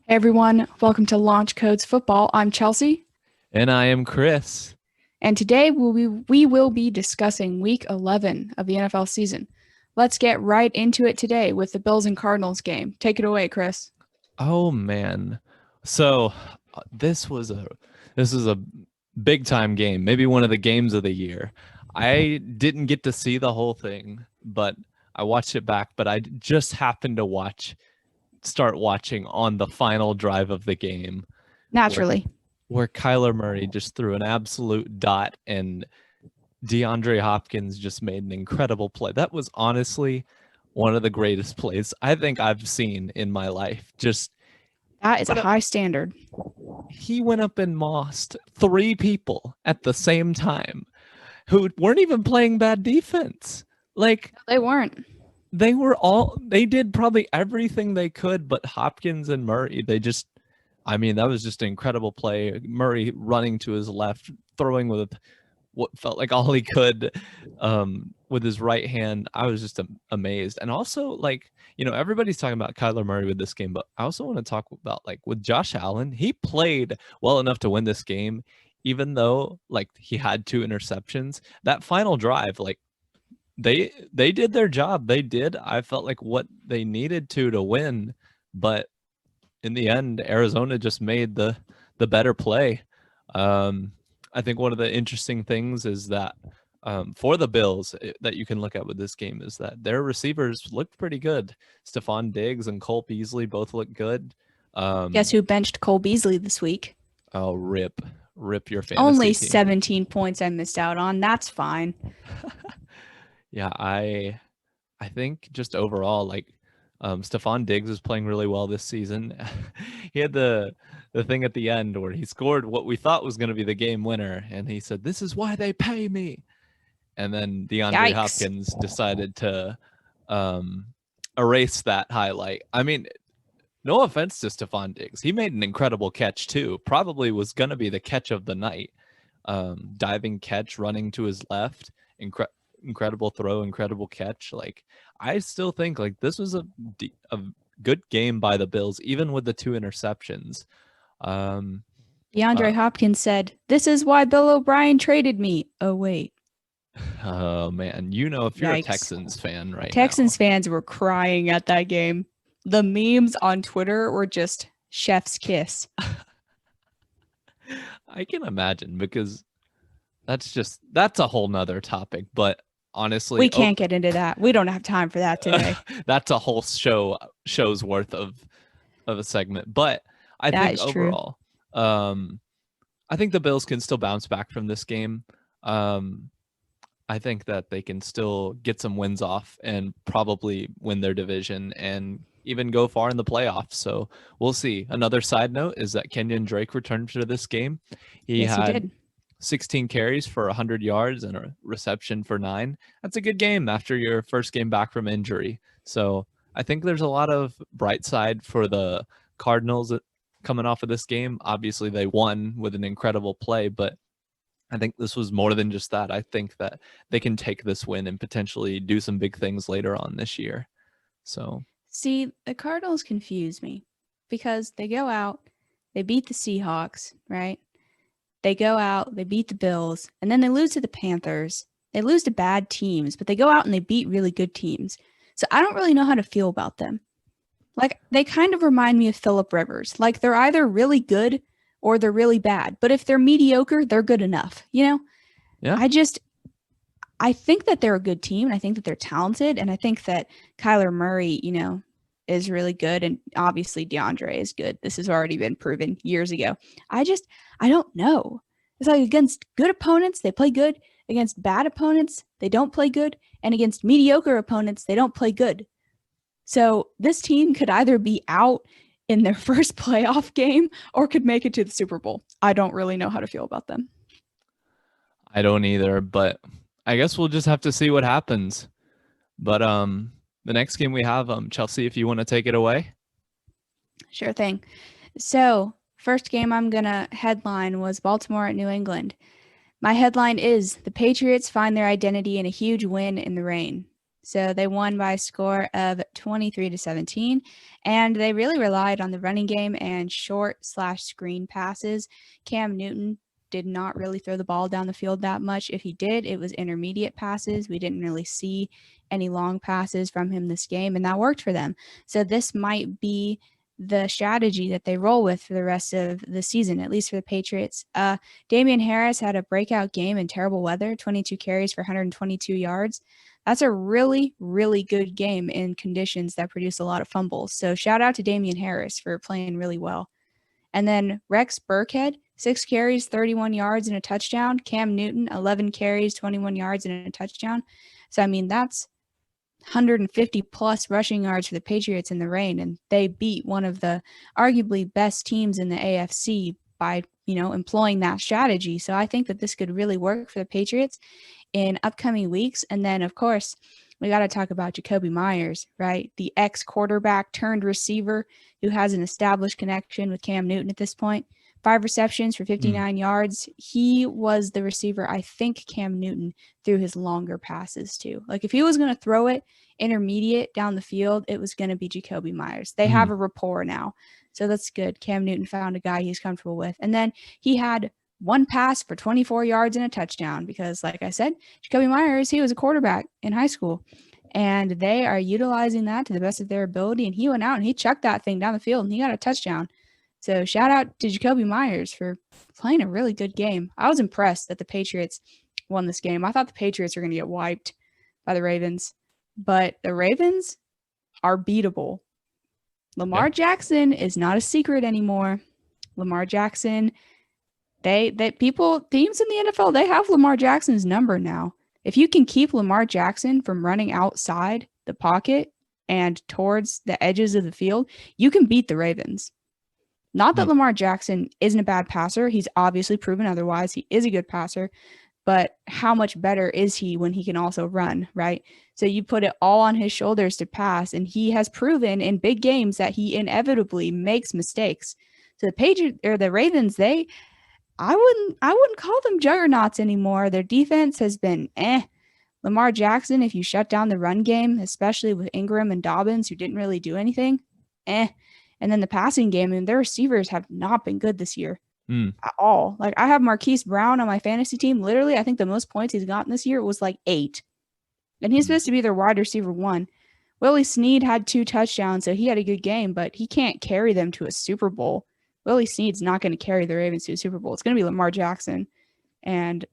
Hey everyone, welcome to Launch Codes Football. I'm Chelsea, And I am Chris. and today we will be discussing Week 11 of the NFL season. Let's get right into it today with the Bills and Cardinals game. Take it away, Chris. Oh man. So this was a big time game, maybe one of the games of the year. I didn't get to see the whole thing, but I watched it back, but I just happened to start watching on the final drive of the game where Naturally. where Kyler Murray just threw an absolute dot and Deandre Hopkins just made an incredible play. That was honestly one of the greatest plays I think I've seen in my life. Just That is a what a, high standard. he went up and mossed three people at the same time who weren't even playing bad defense. Like They weren't. they did probably everything they could, but Hopkins and Murray, that was just an incredible play. Murray running to his left, throwing with what felt like all he could with his right hand. I was just amazed. And also, everybody's talking about Kyler Murray with this game, but I also want to talk about, with Josh Allen. He played well enough to win this game, even though, he had two interceptions. That final drive, they did their job. They did, I felt like, what they needed to win. But in the end, Arizona just made the better play. I think one of the interesting things is that for the Bills that you can look at with this game is that their receivers looked pretty good. Stephon Diggs and Cole Beasley both look good. Guess who benched Cole Beasley this week? Oh, rip your fantasy Only team. 17 points I missed out on. That's fine. Yeah, I think just overall, Stephon Diggs is playing really well this season. He had the thing at the end where he scored what we thought was going to be the game winner, and he said, "This is why they pay me." And then DeAndre Yikes. Hopkins decided to erase that highlight. I mean, no offense to Stephon Diggs, he made an incredible catch too. Probably was going to be the catch of the night. Diving catch, running to his left, incredible throw, incredible catch. I still think this was a good game by the Bills, even with the two interceptions. DeAndre Hopkins said, "This is why Bill O'Brien traded me." Oh, wait. Oh man, if you're a Yikes. Texans fan right Texans now, fans were crying at that game. The memes on Twitter were just chef's kiss. I can imagine, because that's a whole nother topic. But honestly, We can't get into that. We don't have time for that today. That's a whole show's worth of a segment. But I That think is true. overall, I think the Bills can still bounce back from this game. I think that they can still get some wins off and probably win their division and even go far in the playoffs. So we'll see. Another side note is that Kenyon Drake returned to this game. He Yes, he had did. 16 carries for 100 yards and a reception for 9. That's a good game after your first game back from injury. So I think there's a lot of bright side for the Cardinals coming off of this game. Obviously, they won with an incredible play, but I think this was more than just that. I think that they can take this win and potentially do some big things later on this year. So, See, the Cardinals confuse me because they go out, they beat the Seahawks, right? They go out, they beat the Bills, and then they lose to the Panthers. They lose to bad teams, but they go out and they beat really good teams. So I don't really know how to feel about them. They kind of remind me of Phillip Rivers. They're either really good or they're really bad. But if they're mediocre, they're good enough. yeah. I think that they're a good team, and I think that they're talented, and I think that Kyler Murray, is really good, and obviously DeAndre is good. This has already been proven years ago. I don't know. It's against good opponents, they play good. Against bad opponents, they don't play good. And against mediocre opponents, they don't play good. So this team could either be out in their first playoff game or could make it to the Super Bowl. I don't really know how to feel about them. I don't either, but I guess we'll just have to see what happens. But the next game we have, Chelsea, if you want to take it away. Sure thing. So, first game I'm going to headline was Baltimore at New England. My headline is The Patriots find their identity in a huge win in the rain. So they won by a score of 23-17, and they really relied on the running game and short/screen passes. Cam Newton did not really throw the ball down the field that much. If he did, it was intermediate passes. We didn't really see any long passes from him this game, and that worked for them. So this might be the strategy that they roll with for the rest of the season, at least for the Patriots. Damian Harris had a breakout game in terrible weather, 22 carries for 122 yards. That's a really, really good game in conditions that produce a lot of fumbles. So shout out to Damian Harris for playing really well. And then Rex Burkhead, 6 carries, 31 yards, and a touchdown. Cam Newton, 11 carries, 21 yards, and a touchdown. So, I mean, that's 150 plus rushing yards for the Patriots in the rain, and they beat one of the arguably best teams in the AFC by, employing that strategy. So I think that this could really work for the Patriots in upcoming weeks. And then, of course, we got to talk about Jacoby Myers, right? The ex-quarterback turned receiver who has an established connection with Cam Newton at this point. 5 receptions for 59 yards. He was the receiver I think Cam Newton threw his longer passes to. Like, if he was going to throw it intermediate down the field, it was going to be Jacoby Myers. They have a rapport now. So that's good. Cam Newton found a guy he's comfortable with. And then he had 1 pass for 24 yards and a touchdown because, like I said, Jacoby Myers, he was a quarterback in high school. And they are utilizing that to the best of their ability. And he went out and he chucked that thing down the field and he got a touchdown. So shout out to Jacoby Myers for playing a really good game. I was impressed that the Patriots won this game. I thought the Patriots were going to get wiped by the Ravens, but the Ravens are beatable. Lamar Jackson is not a secret anymore. Lamar Jackson, teams in the NFL, they have Lamar Jackson's number now. If you can keep Lamar Jackson from running outside the pocket and towards the edges of the field, you can beat the Ravens. Not that Lamar Jackson isn't a bad passer. He's obviously proven otherwise. He is a good passer. But how much better is he when he can also run, right? So you put it all on his shoulders to pass, and he has proven in big games that he inevitably makes mistakes. So the Ravens, I wouldn't call them juggernauts anymore. Their defense has been Lamar Jackson, if you shut down the run game, especially with Ingram and Dobbins, who didn't really do anything, And then the passing game, and their receivers have not been good this year at all. Like, I have Marquise Brown on my fantasy team. Literally, I think the most points he's gotten this year was like 8. And he's supposed to be their wide receiver 1. Willie Snead had 2 touchdowns, so he had a good game, but he can't carry them to a Super Bowl. Willie Snead's not going to carry the Ravens to a Super Bowl. It's going to be Lamar Jackson. And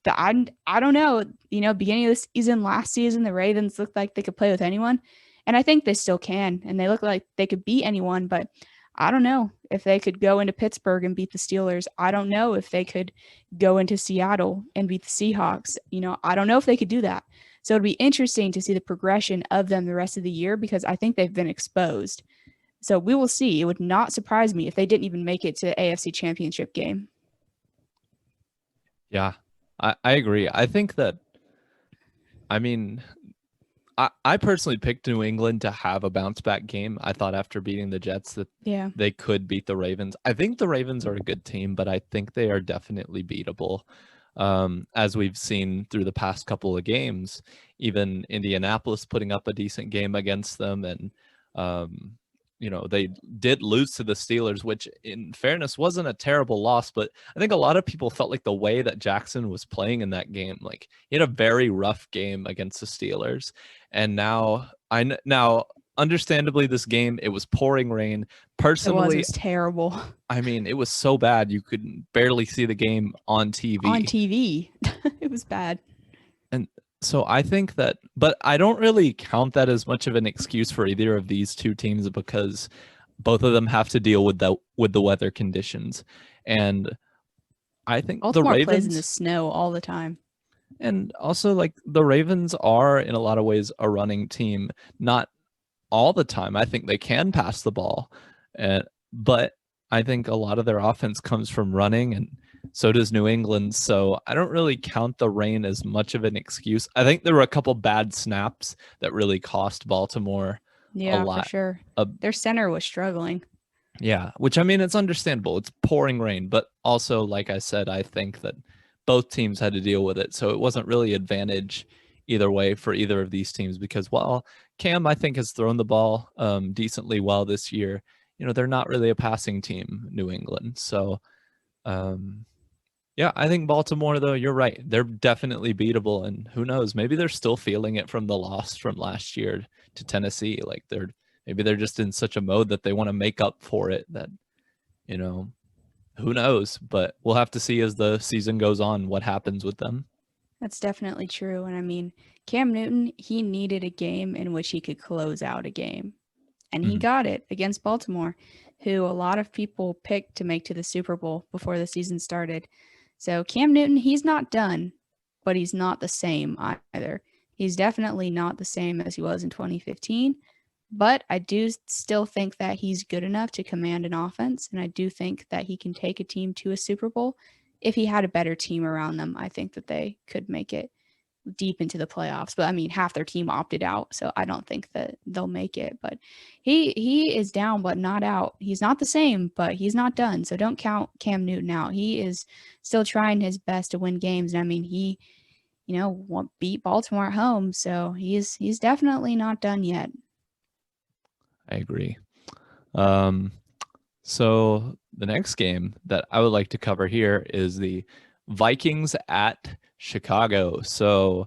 I don't know. Beginning of the season, last season, the Ravens looked like they could play with anyone. And I think they still can, and they look like they could beat anyone, but I don't know if they could go into Pittsburgh and beat the Steelers. I don't know if they could go into Seattle and beat the Seahawks. I don't know if they could do that. So it'd be interesting to see the progression of them the rest of the year because I think they've been exposed. So we will see. It would not surprise me if they didn't even make it to the AFC Championship game. Yeah, I agree. I think that, I personally picked New England to have a bounce back game. I thought after beating the Jets that they could beat the Ravens. I think the Ravens are a good team, but I think they are definitely beatable. As we've seen through the past couple of games, even Indianapolis putting up a decent game against them. And, they did lose to the Steelers, which in fairness wasn't a terrible loss, but I think a lot of people felt like the way that Jackson was playing in that game, like he had a very rough game against the Steelers. And now understandably this game, it was pouring rain. Personally, it was terrible. It was so bad you could barely see the game on TV. It was bad. And so I think that, but I don't really count that as much of an excuse for either of these two teams because both of them have to deal with the weather conditions. And I think Baltimore the Ravens plays in the snow all the time. And also, like, the Ravens are in a lot of ways a running team, not all the time. I think they can pass the ball, but I think a lot of their offense comes from running, and so does New England. So I don't really count the rain as much of an excuse. I think there were a couple bad snaps that really cost Baltimore a lot. For sure. Their center was struggling. Yeah, which it's understandable. It's pouring rain, but also, like I said, I think that both teams had to deal with it. So it wasn't really advantage either way for either of these teams, because while Cam, I think, has thrown the ball decently well this year, they're not really a passing team, New England. So, yeah, I think Baltimore, though, you're right. They're definitely beatable, and who knows? Maybe they're still feeling it from the loss from last year to Tennessee. Like maybe they're just in such a mode that they want to make up for it. That who knows? But we'll have to see as the season goes on what happens with them. That's definitely true. And I mean, Cam Newton, he needed a game in which he could close out a game. And he got it against Baltimore, who a lot of people picked to make to the Super Bowl before the season started. So Cam Newton, he's not done, but he's not the same either. He's definitely not the same as he was in 2015, but I do still think that he's good enough to command an offense, and I do think that he can take a team to a Super Bowl. If he had a better team around them, I think that they could make it deep into the playoffs. But I mean, half their team opted out, so I don't think that they'll make it. But he is down but not out. He's not the same, but he's not done. So don't count Cam Newton out. He is still trying his best to win games. And I mean, he beat Baltimore at home, so he's definitely not done yet. I agree. So the next game that I would like to cover here is the Vikings at Chicago. So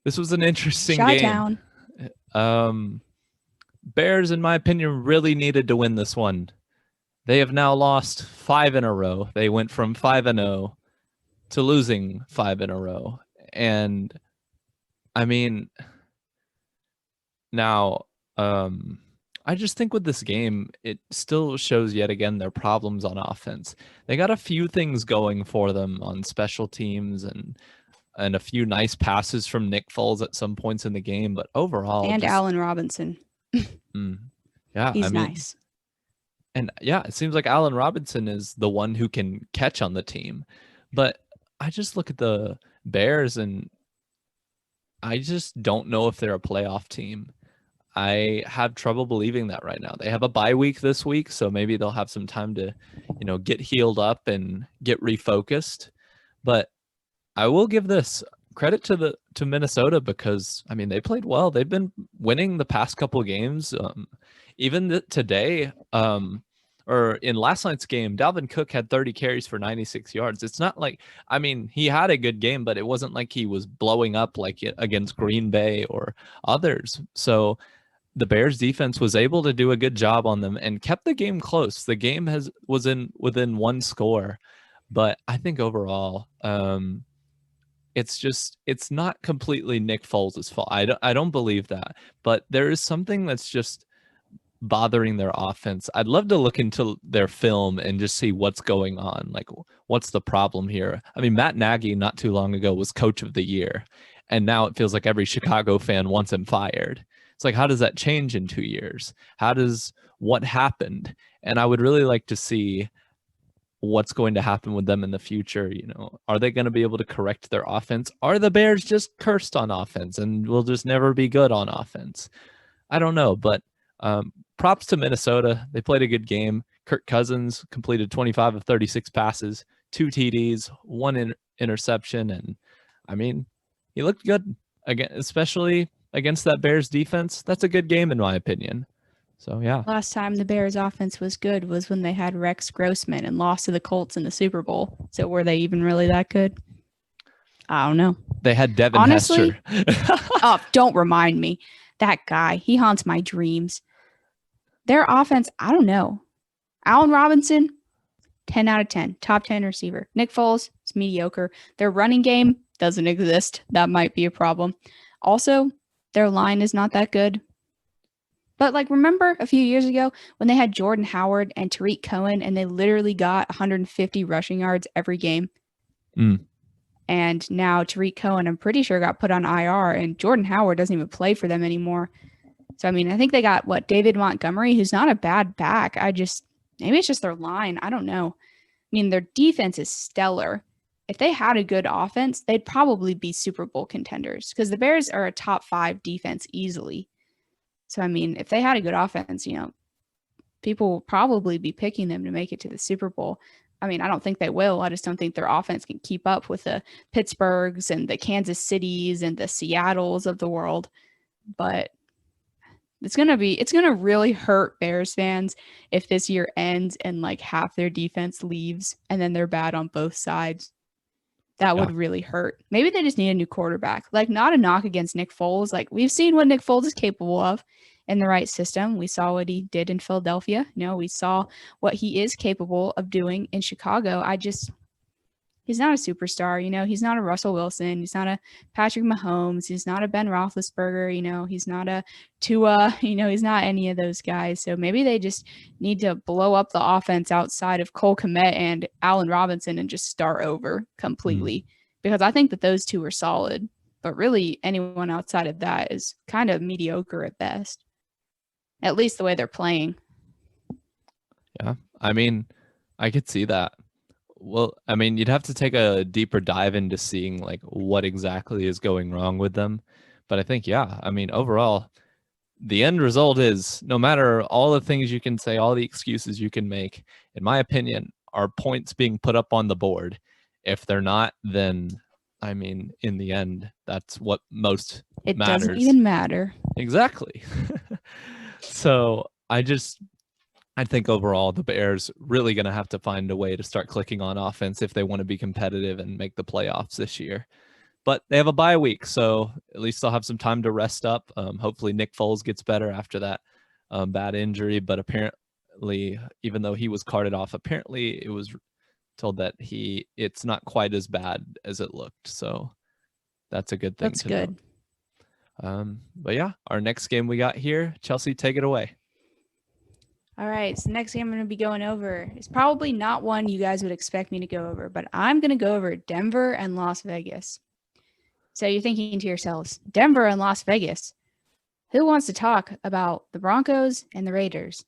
this was an interesting Chi-town game. Bears, in my opinion, really needed to win this one. They have now lost 5 in a row. They went from 5-0 to losing 5 in a row. And I mean, now, I just think with this game, it still shows yet again their problems on offense. They got a few things going for them on special teams and a few nice passes from Nick Foles at some points in the game, but overall, and Allen Robinson. Yeah, he's nice. And yeah, it seems like Allen Robinson is the one who can catch on the team. But I just look at the Bears and I just don't know if they're a playoff team. I have trouble believing that right now. They have a bye week this week, so maybe they'll have some time to, get healed up and get refocused. But I will give this credit to Minnesota because I mean they played well. They've been winning the past couple of games. Even today, or in last night's game, Dalvin Cook had 30 carries for 96 yards. It's not like, I mean, he had a good game, but it wasn't like he was blowing up like against Green Bay or others. So the Bears defense was able to do a good job on them and kept the game close. The game was within one score, but I think overall, it's not completely Nick Foles' fault. I don't believe that, but there is something that's just bothering their offense. I'd love to look into their film and just see what's going on. Like, what's the problem here? I mean, Matt Nagy not too long ago was coach of the year, and now it feels like every Chicago fan wants him fired. It's like, how does that change in 2 years? What happened? And I would really like to see what's going to happen with them in the future. Are they going to be able to correct their offense? Are the Bears just cursed on offense and will just never be good on offense? I don't know, but props to Minnesota. They played a good game. Kirk Cousins completed 25 of 36 passes, 2 TDs, 1 interception, and I mean, he looked good again, especially against that Bears defense. That's a good game in my opinion. So yeah. Last time the Bears offense was good was when they had Rex Grossman and lost to the Colts in the Super Bowl. So were they even really that good? I don't know. They had Devin Honestly, Hester. Oh, don't remind me. That guy, he haunts my dreams. Their offense, I don't know. Allen Robinson, 10 out of 10. Top 10 receiver. Nick Foles, it's mediocre. Their running game doesn't exist. That might be a problem. Also, their line is not that good. But remember a few years ago when they had Jordan Howard and Tariq Cohen and they literally got 150 rushing yards every game? And now Tariq Cohen, I'm pretty sure, got put on IR, and Jordan Howard doesn't even play for them anymore. So, I mean, I think they got, David Montgomery, who's not a bad back. Maybe it's just their line. I don't know. I mean, their defense is stellar. If they had a good offense, they'd probably be Super Bowl contenders because the Bears are a top 5 defense easily. So, I mean, if they had a good offense, people will probably be picking them to make it to the Super Bowl. I mean, I don't think they will. I just don't think their offense can keep up with the Pittsburghs and the Kansas Cities and the Seattles of the world. But it's gonna really hurt Bears fans if this year ends and like half their defense leaves and then they're bad on both sides. That Yeah. would really hurt. Maybe they just need a new quarterback. Like, not a knock against Nick Foles. Like, we've seen what Nick Foles is capable of in the right system. We saw what he did in Philadelphia. We saw what he is capable of doing in Chicago. He's not a superstar. He's not a Russell Wilson. He's not a Patrick Mahomes. He's not a Ben Roethlisberger. He's not a Tua. He's not any of those guys. So maybe they just need to blow up the offense outside of Cole Kmet and Allen Robinson and just start over completely. Because I think that those two are solid. But really, anyone outside of that is kind of mediocre at best. At least the way they're playing. Yeah. I mean, I could see that. Well, I mean, you'd have to take a deeper dive into seeing like what exactly is going wrong with them. But I think, yeah, I mean, overall, the end result is no matter all the things you can say, all the excuses you can make, in my opinion, are points being put up on the board. If they're not, then I mean, in the end, that's what most It matters. doesn't even matter. Exactly. So I think overall the Bears really going to have to find a way to start clicking on offense if they want to be competitive and make the playoffs this year. But they have a bye week, so at least they'll have some time to rest up. Hopefully Nick Foles gets better after that bad injury. But apparently, even though he was carted off, apparently it was told that it's not quite as bad as it looked. So that's a good thing. That's good. Note. But yeah, our next game we got here, Chelsea, take it away. All right, so the next game I'm going to be going over is probably not one you guys would expect me to go over, but I'm going to go over Denver and Las Vegas. So you're thinking to yourselves, Denver and Las Vegas, who wants to talk about the Broncos and the Raiders?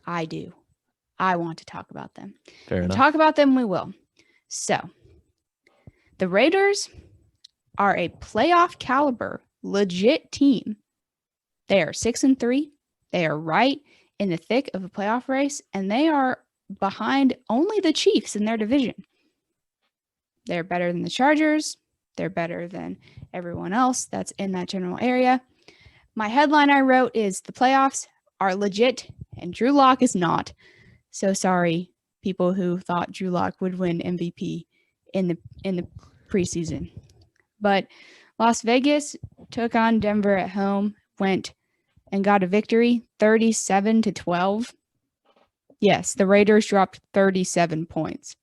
I do. I want to talk about them. Fair enough. Talk about them we will. So the Raiders are a playoff caliber, legit team. They are 6-3. They are right in the thick of a playoff race, and they are behind only the Chiefs in their division. They're better than the Chargers. They're better than everyone else that's in that general area. My headline I wrote is the playoffs are legit, and Drew Lock is not. So sorry, people who thought Drew Lock would win MVP in the preseason. But Las Vegas took on Denver at home, went and got a victory, 37-12. Yes, the Raiders dropped 37 points.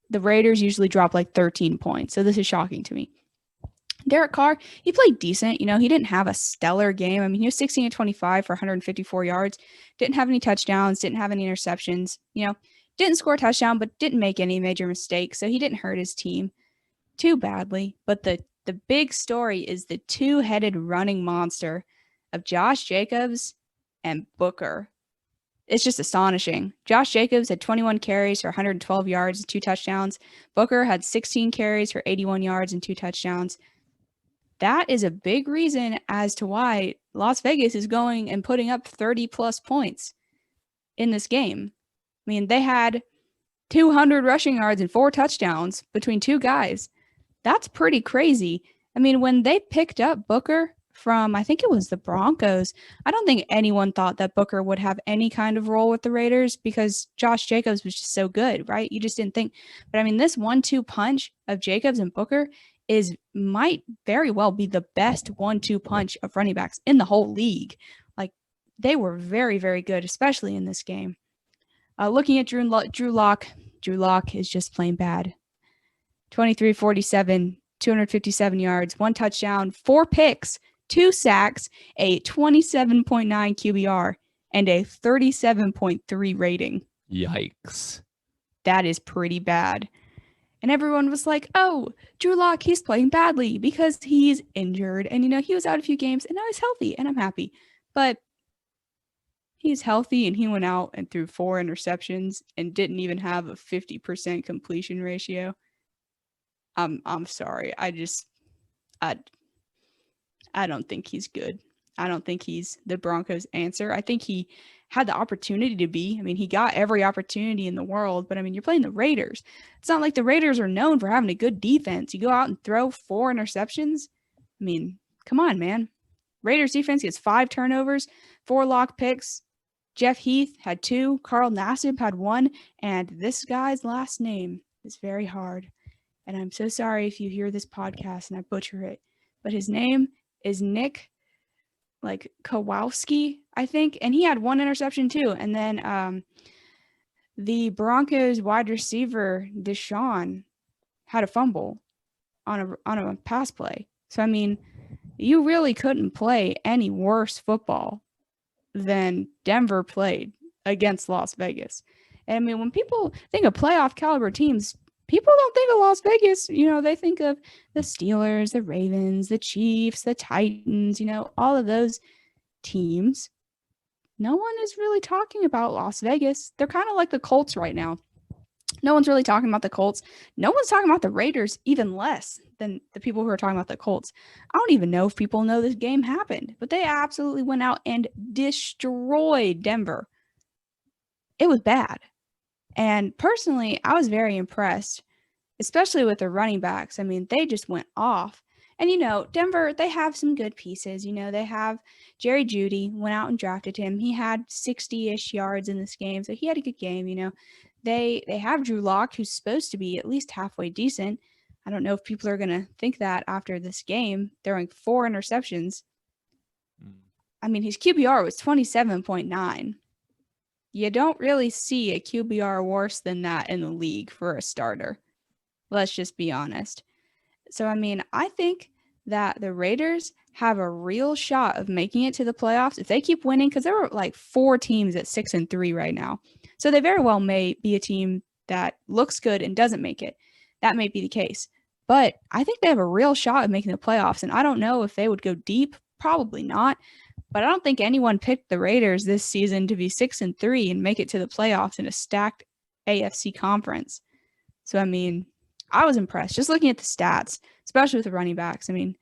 The Raiders usually drop like 13 points, so this is shocking to me. Derek Carr, he played decent. He didn't have a stellar game. I mean, he was 16-25 for 154 yards. Didn't have any touchdowns, didn't have any interceptions. Didn't score a touchdown, but didn't make any major mistakes, so he didn't hurt his team too badly. But the big story is the two-headed running monster of Josh Jacobs and Booker. It's just astonishing. Josh Jacobs had 21 carries for 112 yards and 2 touchdowns. Booker had 16 carries for 81 yards and 2 touchdowns. That is a big reason as to why Las Vegas is going and putting up 30-plus points in this game. I mean, they had 200 rushing yards and 4 touchdowns between 2 guys. That's pretty crazy. I mean, when they picked up Booker from, I think it was the Broncos, I don't think anyone thought that Booker would have any kind of role with the Raiders because Josh Jacobs was just so good, right? You just didn't think. But I mean, this 1-2 punch of Jacobs and Booker might very well be the best 1-2 punch of running backs in the whole league. Like, they were very, very good, especially in this game. Looking at Drew Lock is just plain bad. 23-47, 257 yards, 1 touchdown, 4 picks, 2 sacks, a 27.9 QBR, and a 37.3 rating. Yikes. That is pretty bad. And everyone was like, oh, Drew Lock, he's playing badly because he's injured. And, he was out a few games and now he's healthy and I'm happy. But he's healthy and he went out and threw 4 interceptions and didn't even have a 50% completion ratio. I'm sorry. I don't think he's good. I don't think he's the Broncos' answer. I think he had the opportunity to be. I mean, he got every opportunity in the world, but I mean, you're playing the Raiders. It's not like the Raiders are known for having a good defense. You go out and throw 4 interceptions. I mean, come on, man. Raiders defense gets 5 turnovers, 4 lock picks. Jeff Heath had 2, Carl Nassib had 1, and this guy's last name is very hard. And I'm so sorry if you hear this podcast and I butcher it, but his name is Nick Kowalski, I think, and he had 1 interception too. And then the Broncos wide receiver Deshaun had a fumble on a pass play. So I mean, you really couldn't play any worse football than Denver played against Las Vegas. And I mean, when people think of playoff caliber teams, people don't think of Las Vegas. You know, they think of the Steelers, the Ravens, the Chiefs, the Titans, you know, all of those teams. No one is really talking about Las Vegas. They're kind of like the Colts right now. No one's really talking about the Colts. No one's talking about the Raiders, even less than the people who are talking about the Colts. I don't even know if people know this game happened, but they absolutely went out and destroyed Denver. It was bad. And personally, I was very impressed, especially with the running backs. I mean, they just went off. And, you know, Denver, they have some good pieces. You know, they have Jerry Jeudy, went out and drafted him. He had 60-ish yards in this game, so he had a good game, you know. They have Drew Lock, who's supposed to be at least halfway decent. I don't know if people are going to think that after this game, throwing 4 interceptions. I mean, his QBR was 27.9. You don't really see a QBR worse than that in the league for a starter. Let's just be honest. So, I mean, I think that the Raiders have a real shot of making it to the playoffs if they keep winning, because there are like 4 teams at 6-3 right now. So they very well may be a team that looks good and doesn't make it. That may be the case. But I think they have a real shot of making the playoffs. And I don't know if they would go deep. Probably not. But I don't think anyone picked the Raiders this season to be 6-3 and make it to the playoffs in a stacked AFC conference. So, I mean, I was impressed just looking at the stats, especially with the running backs. I mean,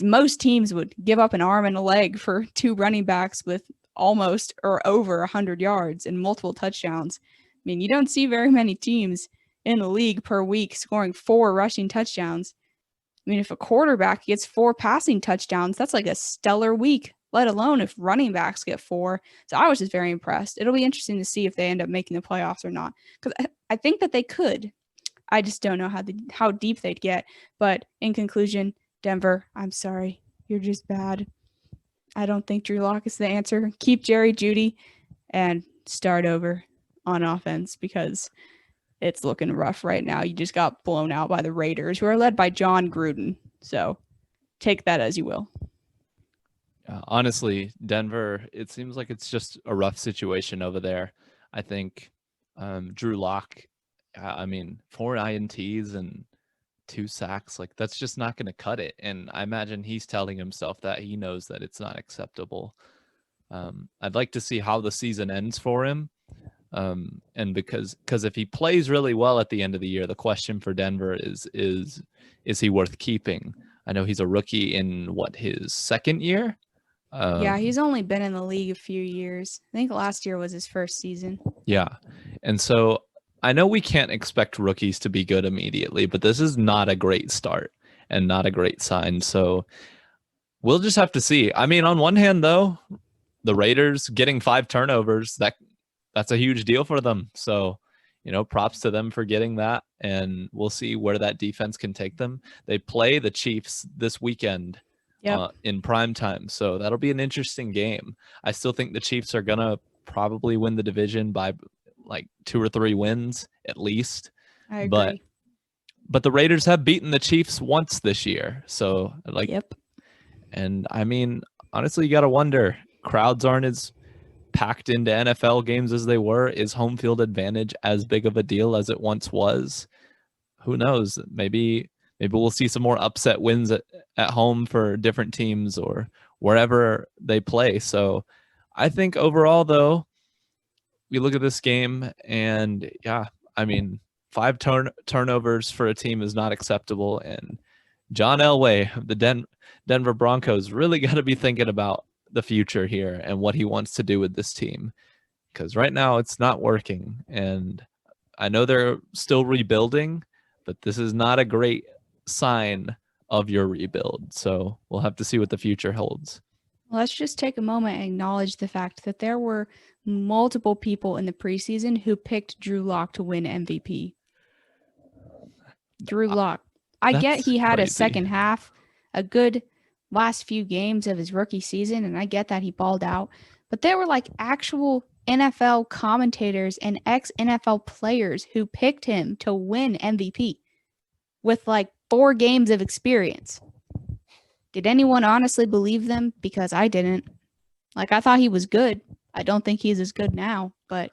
most teams would give up an arm and a leg for 2 running backs with almost or over 100 yards and multiple touchdowns. I mean, you don't see very many teams in the league per week scoring 4 rushing touchdowns. I mean, if a quarterback gets 4 passing touchdowns, that's like a stellar week, let alone if running backs get 4. So I was just very impressed. It'll be interesting to see if they end up making the playoffs or not, because I think that they could. I just don't know how deep they'd get. But in conclusion, Denver, I'm sorry. You're just bad. I don't think Drew Lock is the answer. Keep Jerry Jeudy and start over on offense, because it's looking rough right now. You just got blown out by the Raiders, who are led by John Gruden. So take that as you will. Honestly, Denver, it seems like it's just a rough situation over there. I think Drew Lock, I mean, 4 INTs and 2 sacks, like that's just not going to cut it. And I imagine he's telling himself that he knows that it's not acceptable. I'd like to see how the season ends for him. And because if he plays really well at the end of the year, the question for Denver is he worth keeping? I know he's a rookie in his 2nd year. Yeah, he's only been in the league a few years. I think last year was his first season. Yeah. And so I know we can't expect rookies to be good immediately, but this is not a great start and not a great sign. So we'll just have to see. I mean, on one hand, though, the Raiders getting 5 turnovers, that's a huge deal for them. So, you know, props to them for getting that. And we'll see where that defense can take them. They play the Chiefs this weekend. Yep. In prime time. So that'll be an interesting game. I still think the Chiefs are going to probably win the division by like 2 or 3 wins at least. I agree. But the Raiders have beaten the Chiefs once this year. So yep. And I mean, honestly, you got to wonder, crowds aren't as packed into NFL games as they were. Is home field advantage as big of a deal as it once was? Who knows? Maybe we'll see some more upset wins at home for different teams or wherever they play. So I think overall, though, we look at this game and, yeah, I mean, 5 turnovers for a team is not acceptable. And John Elway, the Denver Broncos, really got to be thinking about the future here and what he wants to do with this team, because right now it's not working. And I know they're still rebuilding, but this is not a great sign of your rebuild. So we'll have to see what the future holds. Let's just take a moment and acknowledge the fact that there were multiple people in the preseason who picked Drew Lock to win MVP. Drew Lock. I get he had crazy. a second half, a good last few games of his rookie season, and I get that he balled out. But there were like actual NFL commentators and ex-NFL players who picked him to win MVP with like 4 games of experience. Did anyone honestly believe them? Because I didn't. Like, I thought he was good. I don't think he's as good now, but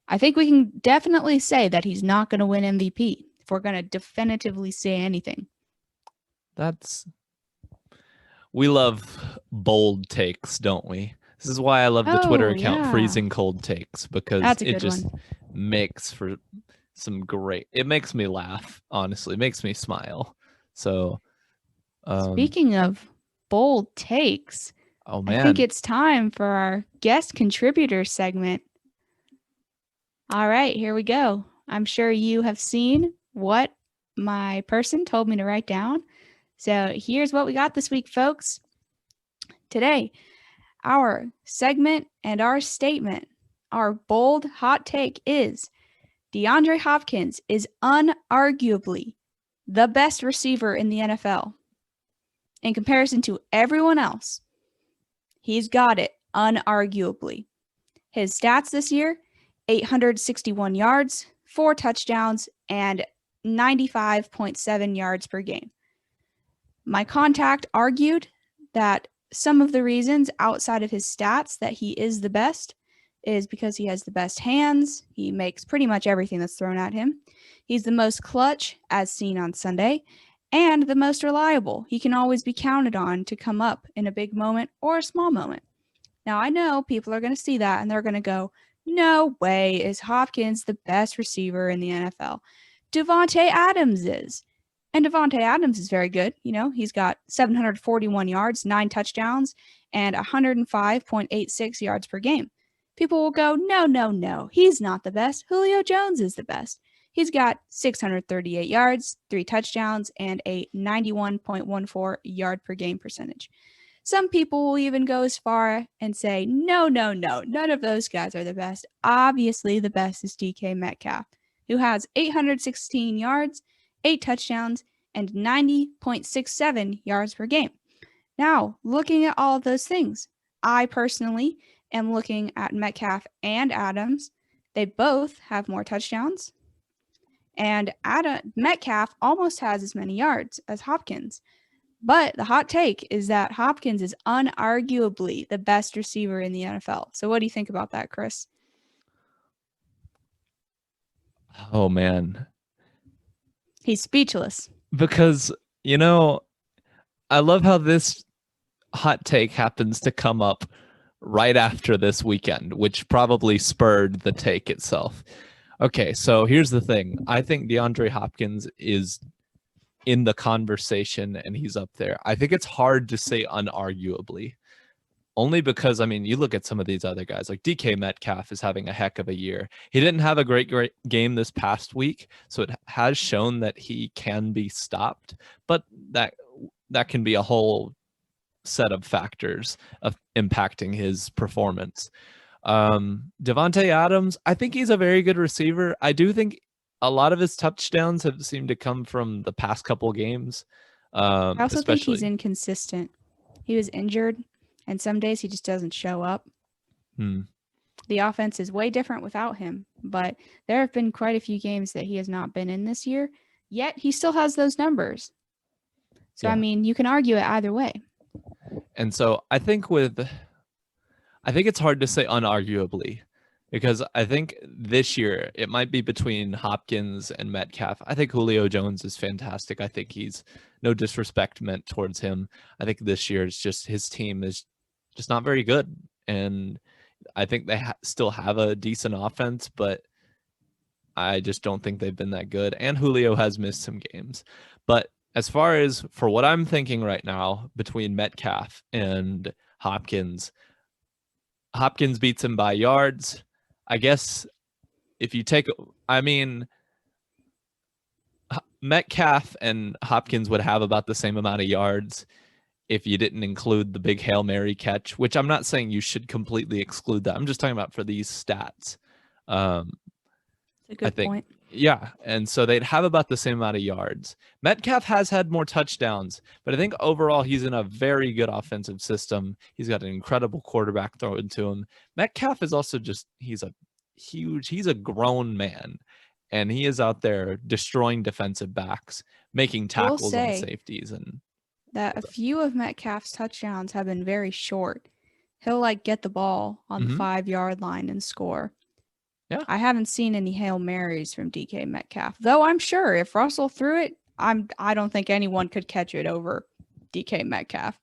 I think we can definitely say that he's not going to win MVP if we're going to definitively say anything. We love bold takes, don't we? This is why I love the Twitter account Freezing Cold Takes, because it just makes for some great, it makes me laugh, honestly. It makes me smile. So speaking of bold takes, oh man, I think it's time for our guest contributor segment. All right, here we go. I'm sure you have seen what my person told me to write down. So here's what we got this week, folks. Today, our segment and our statement, our bold hot take is DeAndre Hopkins is unarguably the best receiver in the NFL. In comparison to everyone else, he's got it unarguably. His stats this year, 861 yards, 4 touchdowns, and 95.7 yards per game. My contact argued that some of the reasons outside of his stats that he is the best is because he has the best hands. He makes pretty much everything that's thrown at him. He's the most clutch, as seen on Sunday, and the most reliable. He can always be counted on to come up in a big moment or a small moment. Now, I know people are going to see that and they're going to go, no way is Hopkins the best receiver in the NFL. Davante Adams is. And Davante Adams is very good. You know, he's got 741 yards, 9 touchdowns, and 105.86 yards per game. People will go, no, he's not the best. Julio Jones is the best. He's got 638 yards, 3 touchdowns, and a 91.14 yard per game percentage. Some people will even go as far and say, no, none of those guys are the best. Obviously, the best is DK Metcalf, who has 816 yards, 8 touchdowns, and 90.67 yards per game. Now, looking at all of those things, I personally am looking at Metcalf and Adams. They both have more touchdowns. And Metcalf almost has as many yards as Hopkins. But the hot take is that Hopkins is unarguably the best receiver in the NFL. So what do you think about that, Chris? Oh, man. He's speechless. Because, you know, I love how this hot take happens to come up right after this weekend, which probably spurred the take itself. Okay, so here's the thing. I think DeAndre Hopkins is in the conversation and he's up there. I think it's hard to say unarguably, only because, I mean, you look at some of these other guys, like DK Metcalf is having a heck of a year. He didn't have a great game this past week, so it has shown that he can be stopped, but that can be a whole set of factors of impacting his performance. Davante Adams, I think he's a very good receiver. I do think a lot of his touchdowns have seemed to come from the past couple games. I also think he's inconsistent. He was injured, and some days he just doesn't show up. The offense is way different without him, but there have been quite a few games that he has not been in this year, yet he still has those numbers. So, yeah. I mean, you can argue it either way. And so I think it's hard to say unarguably, because I think this year it might be between Hopkins and Metcalf. I think Julio Jones is fantastic. I think he's no disrespect meant towards him. I think this year it's just his team is just not very good. And I think they still have a decent offense, but I just don't think they've been that good. And Julio has missed some games. But as far as for what I'm thinking right now between Metcalf and Hopkins. Hopkins beats him by yards. I guess if you take, I mean, Metcalf and Hopkins would have about the same amount of yards if you didn't include the big Hail Mary catch, which I'm not saying you should completely exclude that. I'm just talking about for these stats. That's a good point. Yeah, and so they'd have about the same amount of yards. Metcalf has had more touchdowns, but I think overall he's in a very good offensive system. He's got an incredible quarterback thrown to him. Metcalf is also just, he's a grown man, and he is out there destroying defensive backs, making tackles on safeties. And that a few of Metcalf's touchdowns have been very short. He'll like get the ball on the 5-yard line and score. Yeah. I haven't seen any Hail Marys from DK Metcalf, though I'm sure if Russell threw it, I don't think anyone could catch it over DK Metcalf.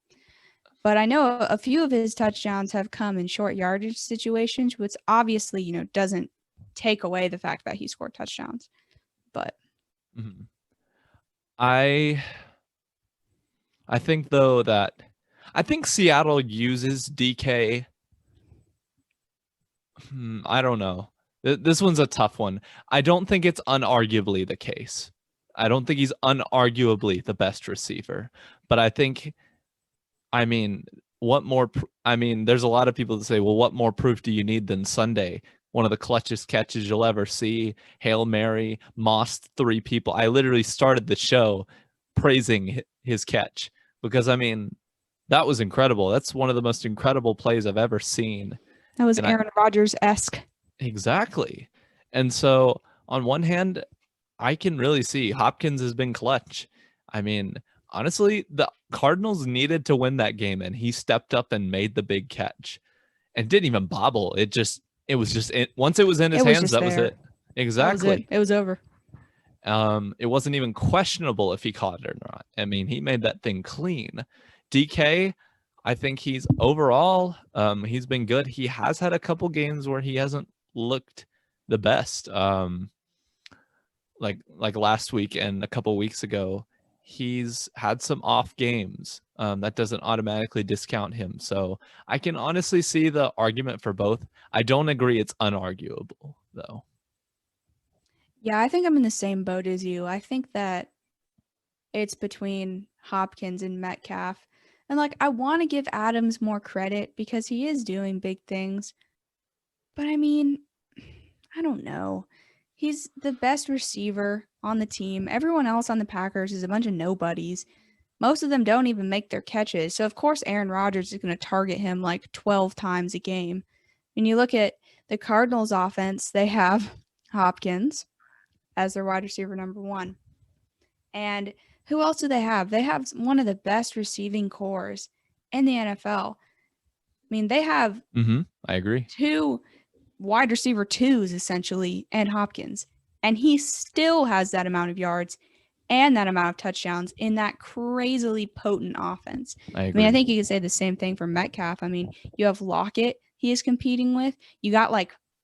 But I know a few of his touchdowns have come in short yardage situations, which obviously, doesn't take away the fact that he scored touchdowns. But I think though that I think Seattle uses DK. I don't know. This one's a tough one. I don't think it's unarguably the case. I don't think he's unarguably the best receiver. But I think, there's a lot of people that say, well, what more proof do you need than Sunday? One of the clutchest catches you'll ever see. Hail Mary, mossed 3 people. I literally started the show praising his catch because, that was incredible. That's one of the most incredible plays I've ever seen. That was Aaron Rodgers-esque. Exactly. And so on one hand, I can really see Hopkins has been clutch. Honestly, the Cardinals needed to win that game, and he stepped up and made the big catch and didn't even bobble. Once it was in his hands, that was it. Exactly. It was over. It wasn't even questionable if he caught it or not. He made that thing clean. DK, I think he's overall, he's been good. He has had a couple games where he hasn't looked the best. Like last week and a couple weeks ago, he's had some off games. That doesn't automatically discount him. So I can honestly see the argument for both. I don't agree it's unarguable, though. Yeah, I think I'm in the same boat as you. I think that it's between Hopkins and Metcalf. And I want to give Adams more credit because he is doing big things. But I don't know. He's the best receiver on the team. Everyone else on the Packers is a bunch of nobodies. Most of them don't even make their catches. So, of course, Aaron Rodgers is going to target him 12 times a game. When you look at the Cardinals' offense, they have Hopkins as their wide receiver number 1. And who else do they have? They have one of the best receiving cores in the NFL. They have I agree. 2 wide receiver 2s, essentially, and Hopkins. And he still has that amount of yards and that amount of touchdowns in that crazily potent offense. I agree. I think you could say the same thing for Metcalf. You have Lockett he is competing with. You got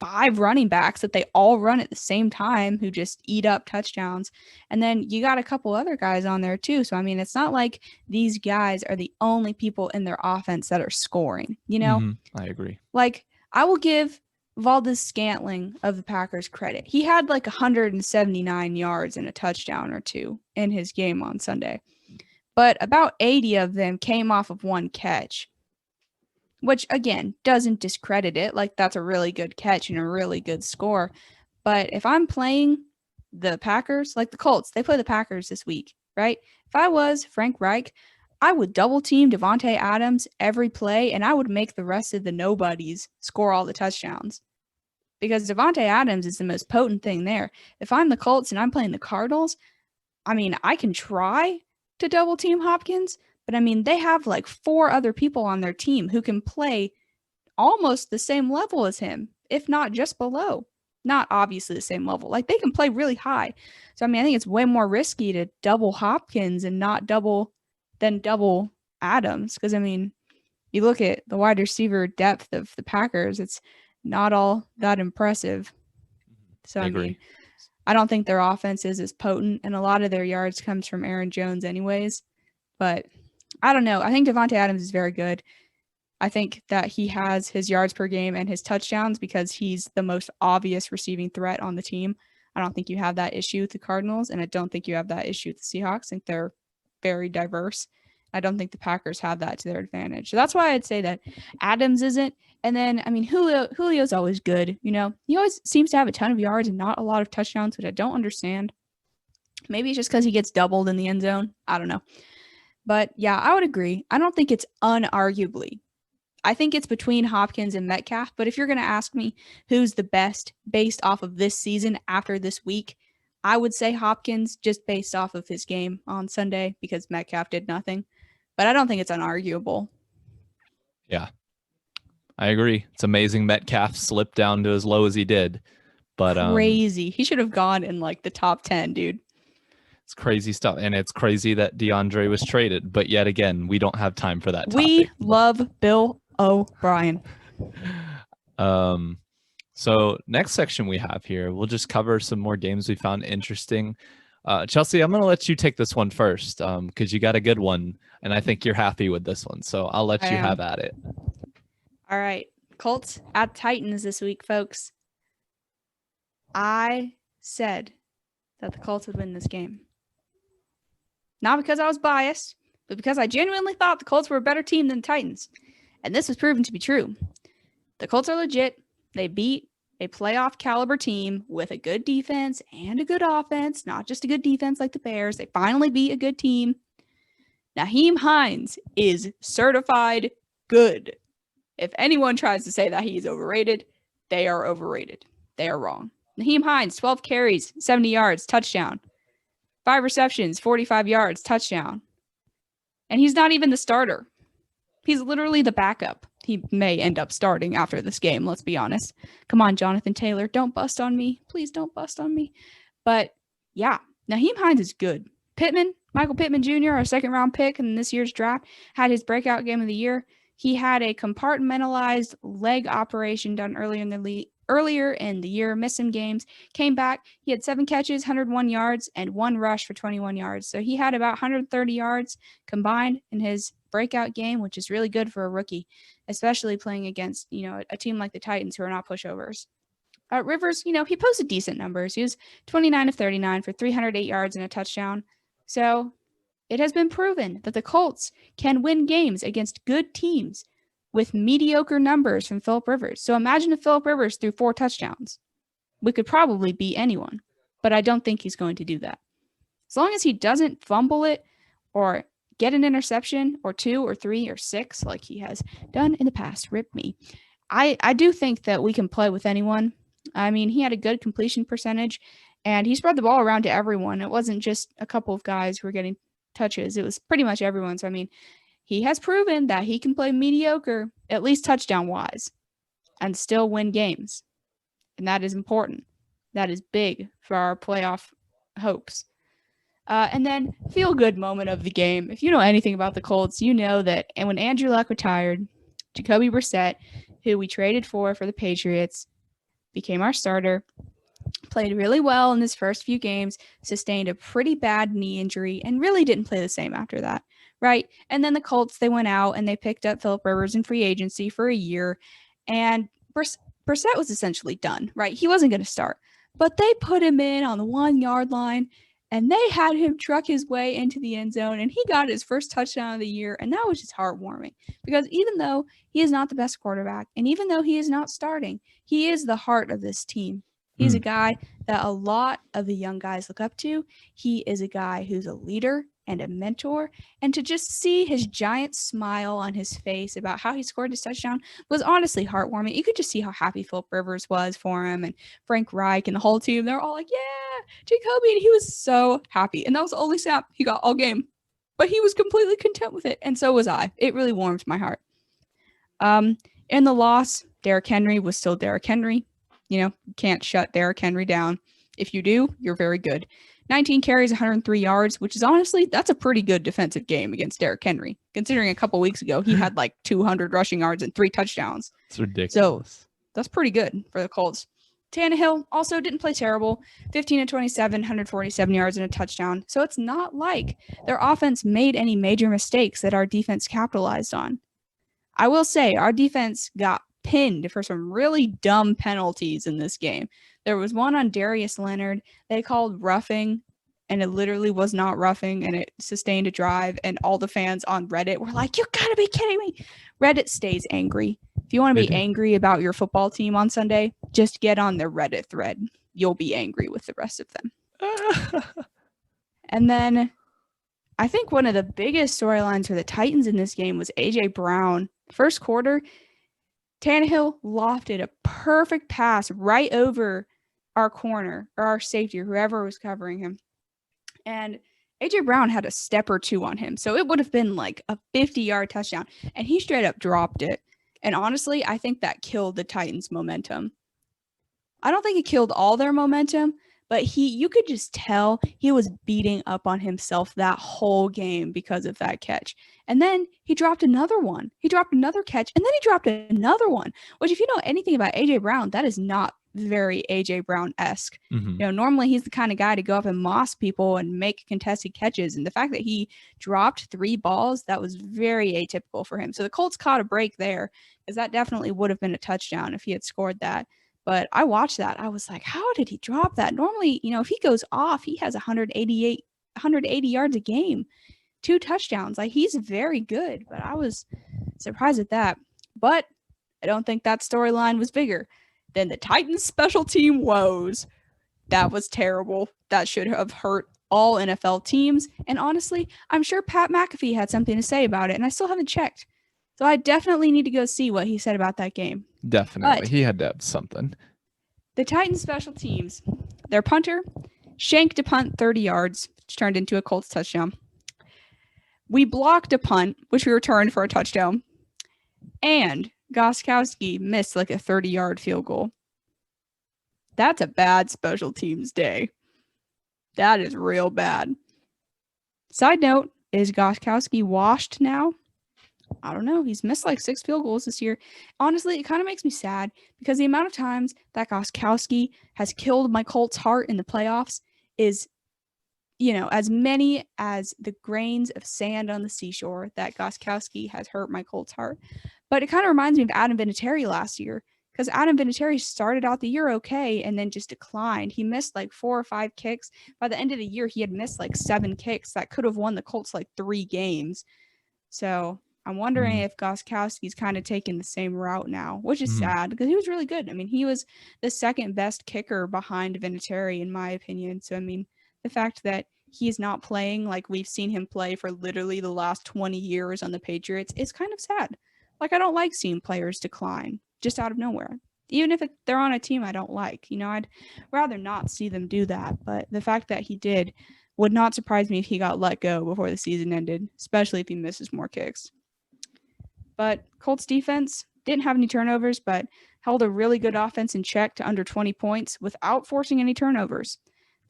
5 running backs that they all run at the same time who just eat up touchdowns. And then you got a couple other guys on there too. So, it's not like these guys are the only people in their offense that are scoring, I agree. I will give Valdez-Scantling of the Packers credit. He had 179 yards and a touchdown or 2 in his game on Sunday. But about 80 of them came off of 1 catch, which, again, doesn't discredit it. That's a really good catch and a really good score. But if I'm playing the Packers, the Colts, they play the Packers this week, right? If I was Frank Reich, I would double team Davante Adams every play, and I would make the rest of the nobodies score all the touchdowns. Because Davante Adams is the most potent thing there. If I'm the Colts and I'm playing the Cardinals, I can try to double team Hopkins, but they have 4 other people on their team who can play almost the same level as him, if not just below. Not obviously the same level. They can play really high. So, I think it's way more risky to double Hopkins and not double Adams. Because, you look at the wide receiver depth of the Packers, it's not all that impressive. So, I agree. I don't think their offense is as potent, and a lot of their yards comes from Aaron Jones anyways. But I don't know. I think Davante Adams is very good. I think that he has his yards per game and his touchdowns because he's the most obvious receiving threat on the team. I don't think you have that issue with the Cardinals, and I don't think you have that issue with the Seahawks. I think they're very diverse. I don't think the Packers have that to their advantage. So that's why I'd say that Adams isn't. And then, I mean, Julio's always good. You know, he always seems to have a ton of yards and not a lot of touchdowns, which I don't understand. Maybe it's just because he gets doubled in the end zone. I don't know. But yeah, I would agree. I don't think it's unarguably. I think it's between Hopkins and Metcalf. But if you're going to ask me who's the best based off of this season after this week, I would say Hopkins just based off of his game on Sunday because Metcalf did nothing. But I don't think it's unarguable. Yeah, I agree. It's amazing Metcalf slipped down to as low as he did. But crazy. He should have gone in like the top 10, dude. It's crazy stuff. And it's crazy that Deandre was traded. But yet again, we don't have time for that topic. We love Bill O'Brien. So next section we have here, we'll just cover some more games we found interesting. Chelsea, I'm going to let you take this one first because you got a good one. And I think you're happy with this one. So I'll let you have at it. All right. Colts at Titans this week, folks. I said that the Colts would win this game. Not because I was biased, but because I genuinely thought the Colts were a better team than the Titans. And this was proven to be true. The Colts are legit. They beat a playoff caliber team with a good defense and a good offense, not just a good defense like the Bears. They finally beat a good team. Nyheim Hines is certified good. If anyone tries to say that he's overrated, they are overrated. They are wrong. Nyheim Hines, 12 carries, 70 yards, touchdown. 5 receptions, 45 yards, touchdown. And he's not even the starter. He's literally the backup. He may end up starting after this game, let's be honest. Come on, Jonathan Taylor, don't bust on me. Please don't bust on me. But yeah, Nyheim Hines is good. Michael Pittman Jr., our second-round pick in this year's draft, had his breakout game of the year. He had a compartmentalized leg operation done earlier in the year, missed some games, came back. He had 7 catches, 101 yards, and 1 rush for 21 yards. So he had about 130 yards combined in his breakout game, which is really good for a rookie, especially playing against, a team like the Titans who are not pushovers. Rivers, he posted decent numbers. He was 29 of 39 for 308 yards and a touchdown. So it has been proven that the Colts can win games against good teams with mediocre numbers from Phillip Rivers. So imagine if Phillip Rivers threw 4 touchdowns. We could probably beat anyone, but I don't think he's going to do that. As long as he doesn't fumble it or get an interception or 2 or 3 or 6 like he has done in the past, rip me. I do think that we can play with anyone. I mean, he had a good completion percentage, and he spread the ball around to everyone. It wasn't just a couple of guys who were getting touches. It was pretty much everyone. So, I mean, he has proven that he can play mediocre, at least touchdown-wise, and still win games. And that is important. That is big for our playoff hopes. And then, feel-good moment of the game. If you know anything about the Colts, you know that and when Andrew Luck retired, Jacoby Brissett, who we traded for the Patriots, became our starter, played really well in his first few games, sustained a pretty bad knee injury, and really didn't play the same after that, right? And then the Colts, they went out and they picked up Phillip Rivers in free agency for a year, and Brissett was essentially done, right? He wasn't going to start, but they put him in on the 1-yard line, and they had him truck his way into the end zone, and he got his first touchdown of the year, and that was just heartwarming because even though he is not the best quarterback, and even though he is not starting, he is the heart of this team. He's a guy that a lot of the young guys look up to. He is a guy who's a leader and a mentor. And to just see his giant smile on his face about how he scored his touchdown was honestly heartwarming. You could just see how happy Phillip Rivers was for him and Frank Reich and the whole team. They're all like, yeah, Jacoby. And he was so happy. And that was the only snap he got all game. But he was completely content with it. And so was I. It really warmed my heart. In the loss, Derrick Henry was still Derrick Henry. You can't shut Derrick Henry down. If you do, you're very good. 19 carries, 103 yards, which is honestly, that's a pretty good defensive game against Derrick Henry, considering a couple weeks ago he had like 200 rushing yards and 3 touchdowns. It's ridiculous. So that's pretty good for the Colts. Tannehill also didn't play terrible. 15 and 27, 147 yards and a touchdown. So it's not like their offense made any major mistakes that our defense capitalized on. I will say our defense got pinned for some really dumb penalties in this game. There was one on Darius Leonard. They called roughing, and it literally was not roughing, and it sustained a drive, and all the fans on Reddit were like, you gotta be kidding me. Reddit stays angry. If you want to be angry about your football team on Sunday, just get on their Reddit thread. You'll be angry with the rest of them. And then I think one of the biggest storylines for the Titans in this game was A.J. Brown. First quarter, Tannehill lofted a perfect pass right over our corner or our safety or whoever was covering him. And A.J. Brown had a step or two on him. So it would have been like a 50-yard touchdown. And he straight up dropped it. And honestly, I think that killed the Titans' momentum. I don't think it killed all their momentum, but you could just tell he was beating up on himself that whole game because of that catch. And then he dropped another one. He dropped another catch, and then he dropped another one, which if you know anything about A.J. Brown, that is not very A.J. Brown-esque. Normally he's the kind of guy to go up and moss people and make contested catches. And the fact that he dropped 3 balls, that was very atypical for him. So the Colts caught a break there, because that definitely would have been a touchdown if he had scored that. But I watched that. I was like, how did he drop that? Normally, if he goes off, he has 180 yards a game, 2 touchdowns. Like, he's very good, but I was surprised at that. But I don't think that storyline was bigger than the Titans special team woes. That was terrible. That should have hurt all NFL teams. And honestly, I'm sure Pat McAfee had something to say about it, and I still haven't checked. So I definitely need to go see what he said about that game. Definitely. But he had to have something. The Titans special teams, their punter shanked a punt 30 yards, which turned into a Colts touchdown. We blocked a punt, which we returned for a touchdown. And Gostkowski missed like a 30-yard field goal. That's a bad special teams day. That is real bad. Side note, is Gostkowski washed now? I don't know. He's missed like 6 field goals this year. Honestly, it kind of makes me sad because the amount of times that Gostkowski has killed my Colts' heart in the playoffs is, as many as the grains of sand on the seashore that Gostkowski has hurt my Colts' heart. But it kind of reminds me of Adam Vinatieri last year, because Adam Vinatieri started out the year okay and then just declined. He missed like 4 or 5 kicks. By the end of the year, he had missed like 7 kicks that could have won the Colts like 3 games. So I'm wondering if Gostkowski's kind of taking the same route now, which is sad because he was really good. I mean, he was the second best kicker behind Vinatieri, in my opinion. So, I mean, the fact that he's not playing like we've seen him play for literally the last 20 years on the Patriots is kind of sad. Like, I don't like seeing players decline just out of nowhere. Even if they're on a team I don't like. I'd rather not see them do that. But the fact that he did would not surprise me if he got let go before the season ended, especially if he misses more kicks. But Colts defense didn't have any turnovers, but held a really good offense in check to under 20 points without forcing any turnovers.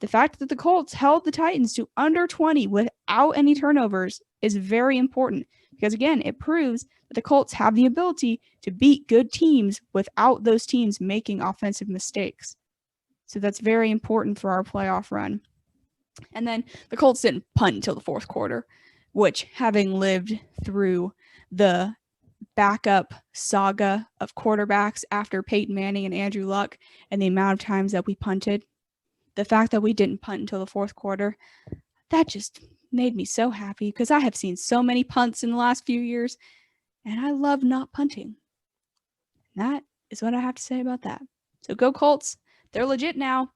The fact that the Colts held the Titans to under 20 without any turnovers is very important because, again, it proves that the Colts have the ability to beat good teams without those teams making offensive mistakes. So that's very important for our playoff run. And then the Colts didn't punt until the 4th quarter, which, having lived through the backup saga of quarterbacks after Peyton Manning and Andrew Luck and the amount of times that we punted, the fact that we didn't punt until the 4th quarter, that just made me so happy because I have seen so many punts in the last few years and I love not punting. That is what I have to say about that. So go Colts. They're legit now.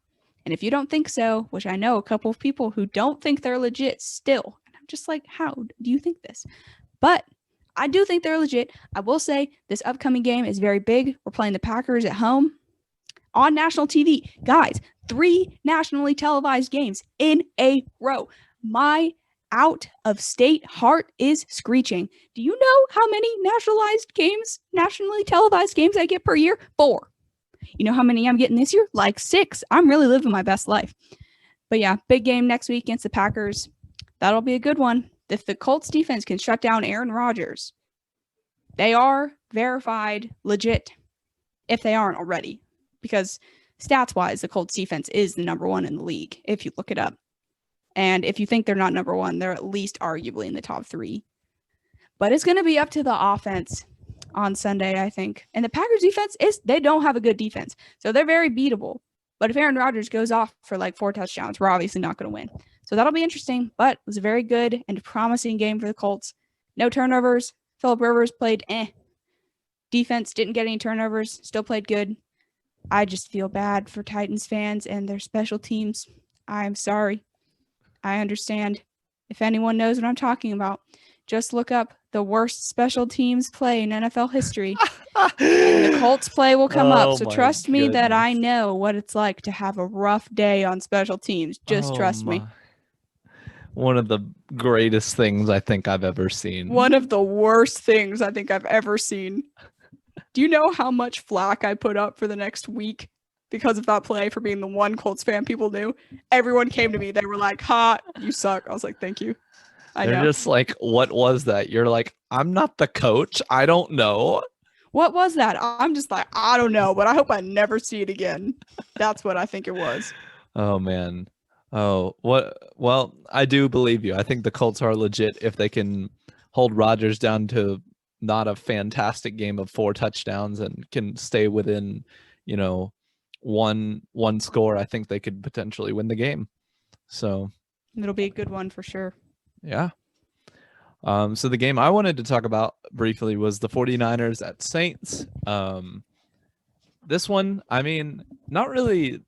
And if you don't think so, which I know a couple of people who don't think they're legit still, and I'm just like, how do you think this? But I do think they're legit. I will say this upcoming game is very big. We're playing the Packers at home on national TV. Guys, 3 nationally televised games in a row. My out-of-state heart is screeching. Do you know how many nationally televised games I get per year? 4. You know how many I'm getting this year? Like 6. I'm really living my best life. But yeah, big game next week against the Packers. That'll be a good one. If the Colts defense can shut down Aaron Rodgers, they are verified legit if they aren't already. Because stats-wise, the Colts defense is the number 1 in the league, if you look it up. And if you think they're not number 1, they're at least arguably in the top 3. But it's going to be up to the offense. on Sunday, I think. And the Packers defense they don't have a good defense. So they're very beatable. But if Aaron Rodgers goes off for like 4 touchdowns, we're obviously not going to win. So that'll be interesting, but it was a very good and promising game for the Colts. No turnovers. Phillip Rivers played Defense didn't get any turnovers, still played good. I just feel bad for Titans fans and their special teams. I'm sorry. I understand. If anyone knows what I'm talking about, just look up the worst special teams play in NFL history. And the Colts play will come up. So trust me that I know what it's like to have a rough day on special teams. Just trust me. One of the greatest things I think I've ever seen. One of the worst things I think I've ever seen. Do you know how much flack I put up for the next week because of that play, for being the one Colts fan people knew? Everyone came to me. They were like, "Ha, you suck." I was like, "Thank you." They're just like, "What was that?" You're like, "I'm not the coach. I don't know." What was that? I'm just like, I don't know, but I hope I never see it again. That's what I think it was. Oh, man. Oh, what? Well, I do believe you. I think the Colts are legit if they can hold Rodgers down to not a fantastic game of 4 touchdowns and can stay within, one score. I think they could potentially win the game. So it'll be a good one for sure. Yeah. So the game I wanted to talk about briefly was the 49ers at Saints. This one, I mean, not really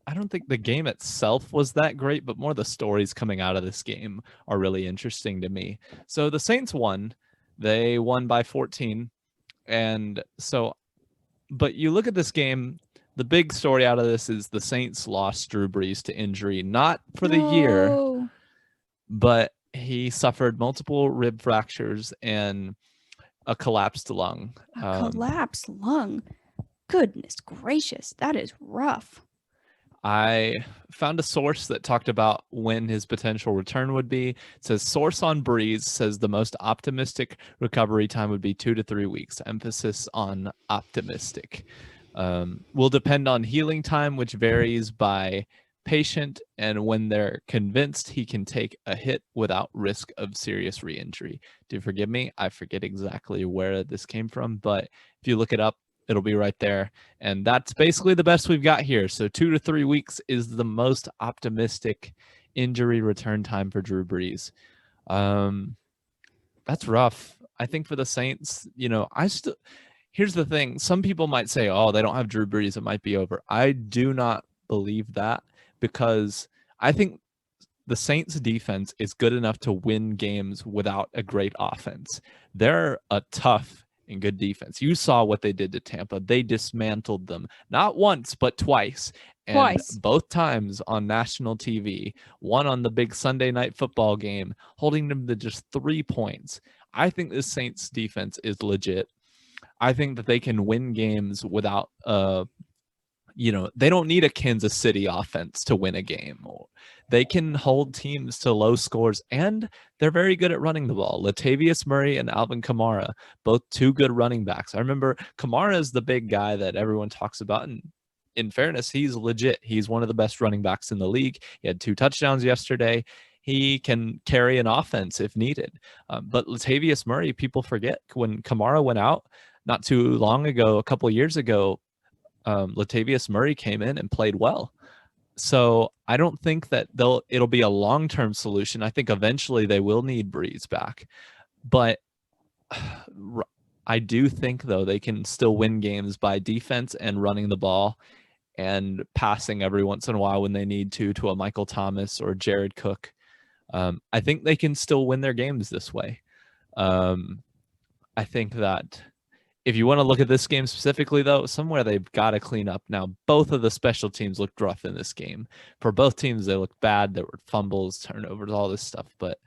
I don't think the game itself was that great, but more the stories coming out of this game are really interesting to me. So the Saints won. They won by 14. And so, but you look at this game, the big story out of this is the Saints lost Drew Brees to injury, not for the year, but he suffered multiple rib fractures and a collapsed lung. Collapsed lung? Goodness gracious, that is rough. I found a source that talked about when his potential return would be. It says, source on Breeze says the most optimistic recovery time would be 2 to 3 weeks. Emphasis on optimistic. Will depend on healing time, which varies by patient, and when they're convinced he can take a hit without risk of serious re-injury. Do forgive me, I forget exactly where this came from, but if you look it up, it'll be right there. And that's basically the best we've got here. So 2 to 3 weeks is the most optimistic injury return time for Drew Brees. That's rough. I think for the Saints, here's the thing. Some people might say, oh, they don't have Drew Brees, it might be over. I do not believe that, because I think the Saints defense is good enough to win games without a great offense. They're a tough and good defense. You saw what they did to Tampa. They dismantled them, not once, but twice. And both times on national TV, one on the big Sunday night football game, holding them to just 3 points. I think the Saints defense is legit. I think that they can win games without, they don't need a Kansas City offense to win a game. They can hold teams to low scores, and they're very good at running the ball. Latavius Murray and Alvin Kamara, both 2 good running backs. I remember Kamara is the big guy that everyone talks about, and in fairness, he's legit. He's one of the best running backs in the league. He had 2 touchdowns yesterday. He can carry an offense if needed. But Latavius Murray, people forget, when Kamara went out not too long ago, a couple years ago, Latavius Murray came in and played well. So I don't think that it'll be a long-term solution. I think eventually they will need Brees back. But I do think, though, they can still win games by defense and running the ball and passing every once in a while when they need to a Michael Thomas or Jared Cook. I think they can still win their games this way. I think that if you want to look at this game specifically, though, somewhere they've got to clean up. Now, both of the special teams looked rough in this game. For both teams, they looked bad. There were fumbles, turnovers, all this stuff. But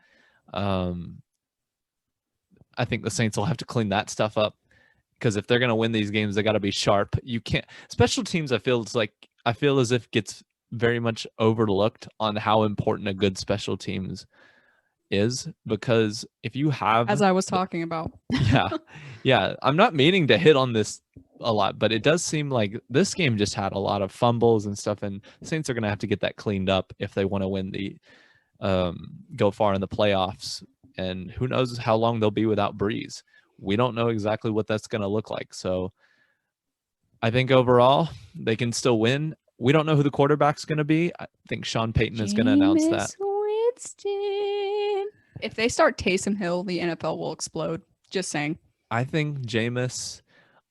I think the Saints will have to clean that stuff up, because if they're going to win these games, they got to be sharp. You can't. Special teams, I feel as if gets very much overlooked on how important a good special teams is, because if you have, as I was talking about, yeah, I'm not meaning to hit on this a lot, but it does seem like this game just had a lot of fumbles and stuff, and Saints are going to have to get that cleaned up if they want to win the go far in the playoffs. And who knows how long they'll be without Brees. we don't know exactly what that's going to look like. So I think overall they can still win. We don't know who the quarterback's going to be. I think Sean Payton is going to announce that. Jameis Winston. If they start Taysom Hill, the NFL will explode. Just saying. I think Jameis,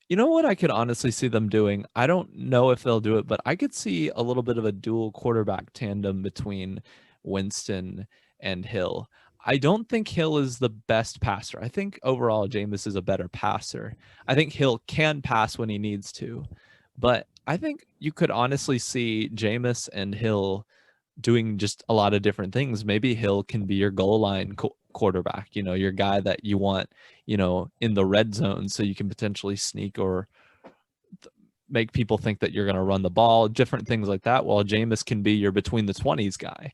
you know what I could honestly see them doing? I don't know if they'll do it, but I could see a little bit of a dual quarterback tandem between Winston and Hill. I don't think Hill is the best passer. I think overall Jameis is a better passer. I think Hill can pass when he needs to, but I think you could honestly see Jameis and Hill doing just a lot of different things. Maybe Hill can be your goal line quarterback, your guy that you want, in the red zone so you can potentially sneak or make people think that you're going to run the ball, different things like that. While Jameis can be your between the 20s guy.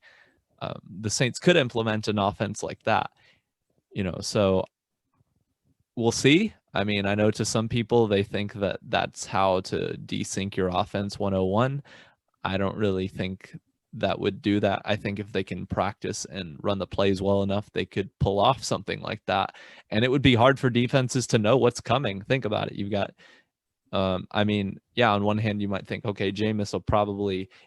The Saints could implement an offense like that, so we'll see. I mean, I know to some people, they think that that's how to desync your offense 101. I don't really think that would do that. I think if they can practice and run the plays well enough, they could pull off something like that. And it would be hard for defenses to know what's coming. Think about it. You've got, on one hand, you might think, okay, Jameis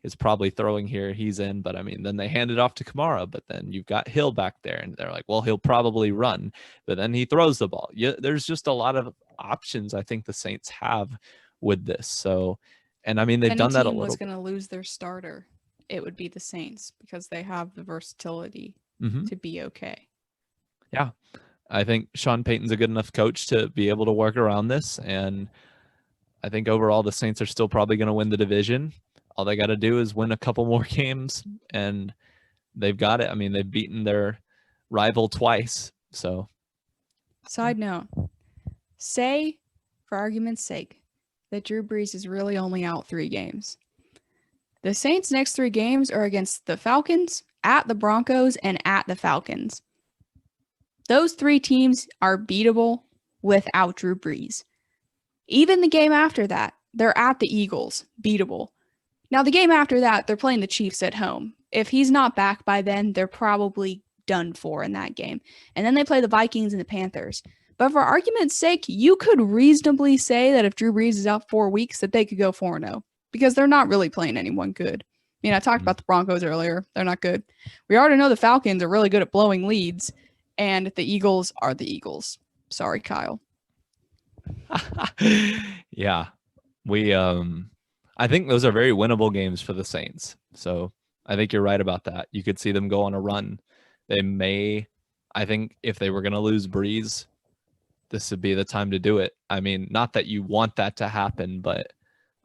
is probably throwing here. He's in, but then they hand it off to Kamara, but then you've got Hill back there and they're like, well, he'll probably run, but then he throws the ball. Yeah, there's just a lot of options I think the Saints have with this. So, and they've done that a little. Was going to lose their starter, it would be the Saints because they have the versatility to be okay. Yeah. I think Sean Payton's a good enough coach to be able to work around this. And I think overall the Saints are still probably going to win the division. All they got to do is win a couple more games and they've got it. They've beaten their rival twice. So side note, say for argument's sake that Drew Brees is really only out 3 games. The Saints' next 3 games are against the Falcons, at the Broncos, and at the Falcons. Those 3 teams are beatable without Drew Brees. Even the game after that, they're at the Eagles, beatable. Now, the game after that, they're playing the Chiefs at home. If he's not back by then, they're probably done for in that game. And then they play the Vikings and the Panthers. But for argument's sake, you could reasonably say that if Drew Brees is out 4 weeks, that they could go 4-0. Because they're not really playing anyone good. I talked about the Broncos earlier. They're not good. We already know the Falcons are really good at blowing leads. And the Eagles are the Eagles. Sorry, Kyle. Yeah. I think those are very winnable games for the Saints. So I think you're right about that. You could see them go on a run. I think if they were going to lose Brees, this would be the time to do it. Not that you want that to happen, but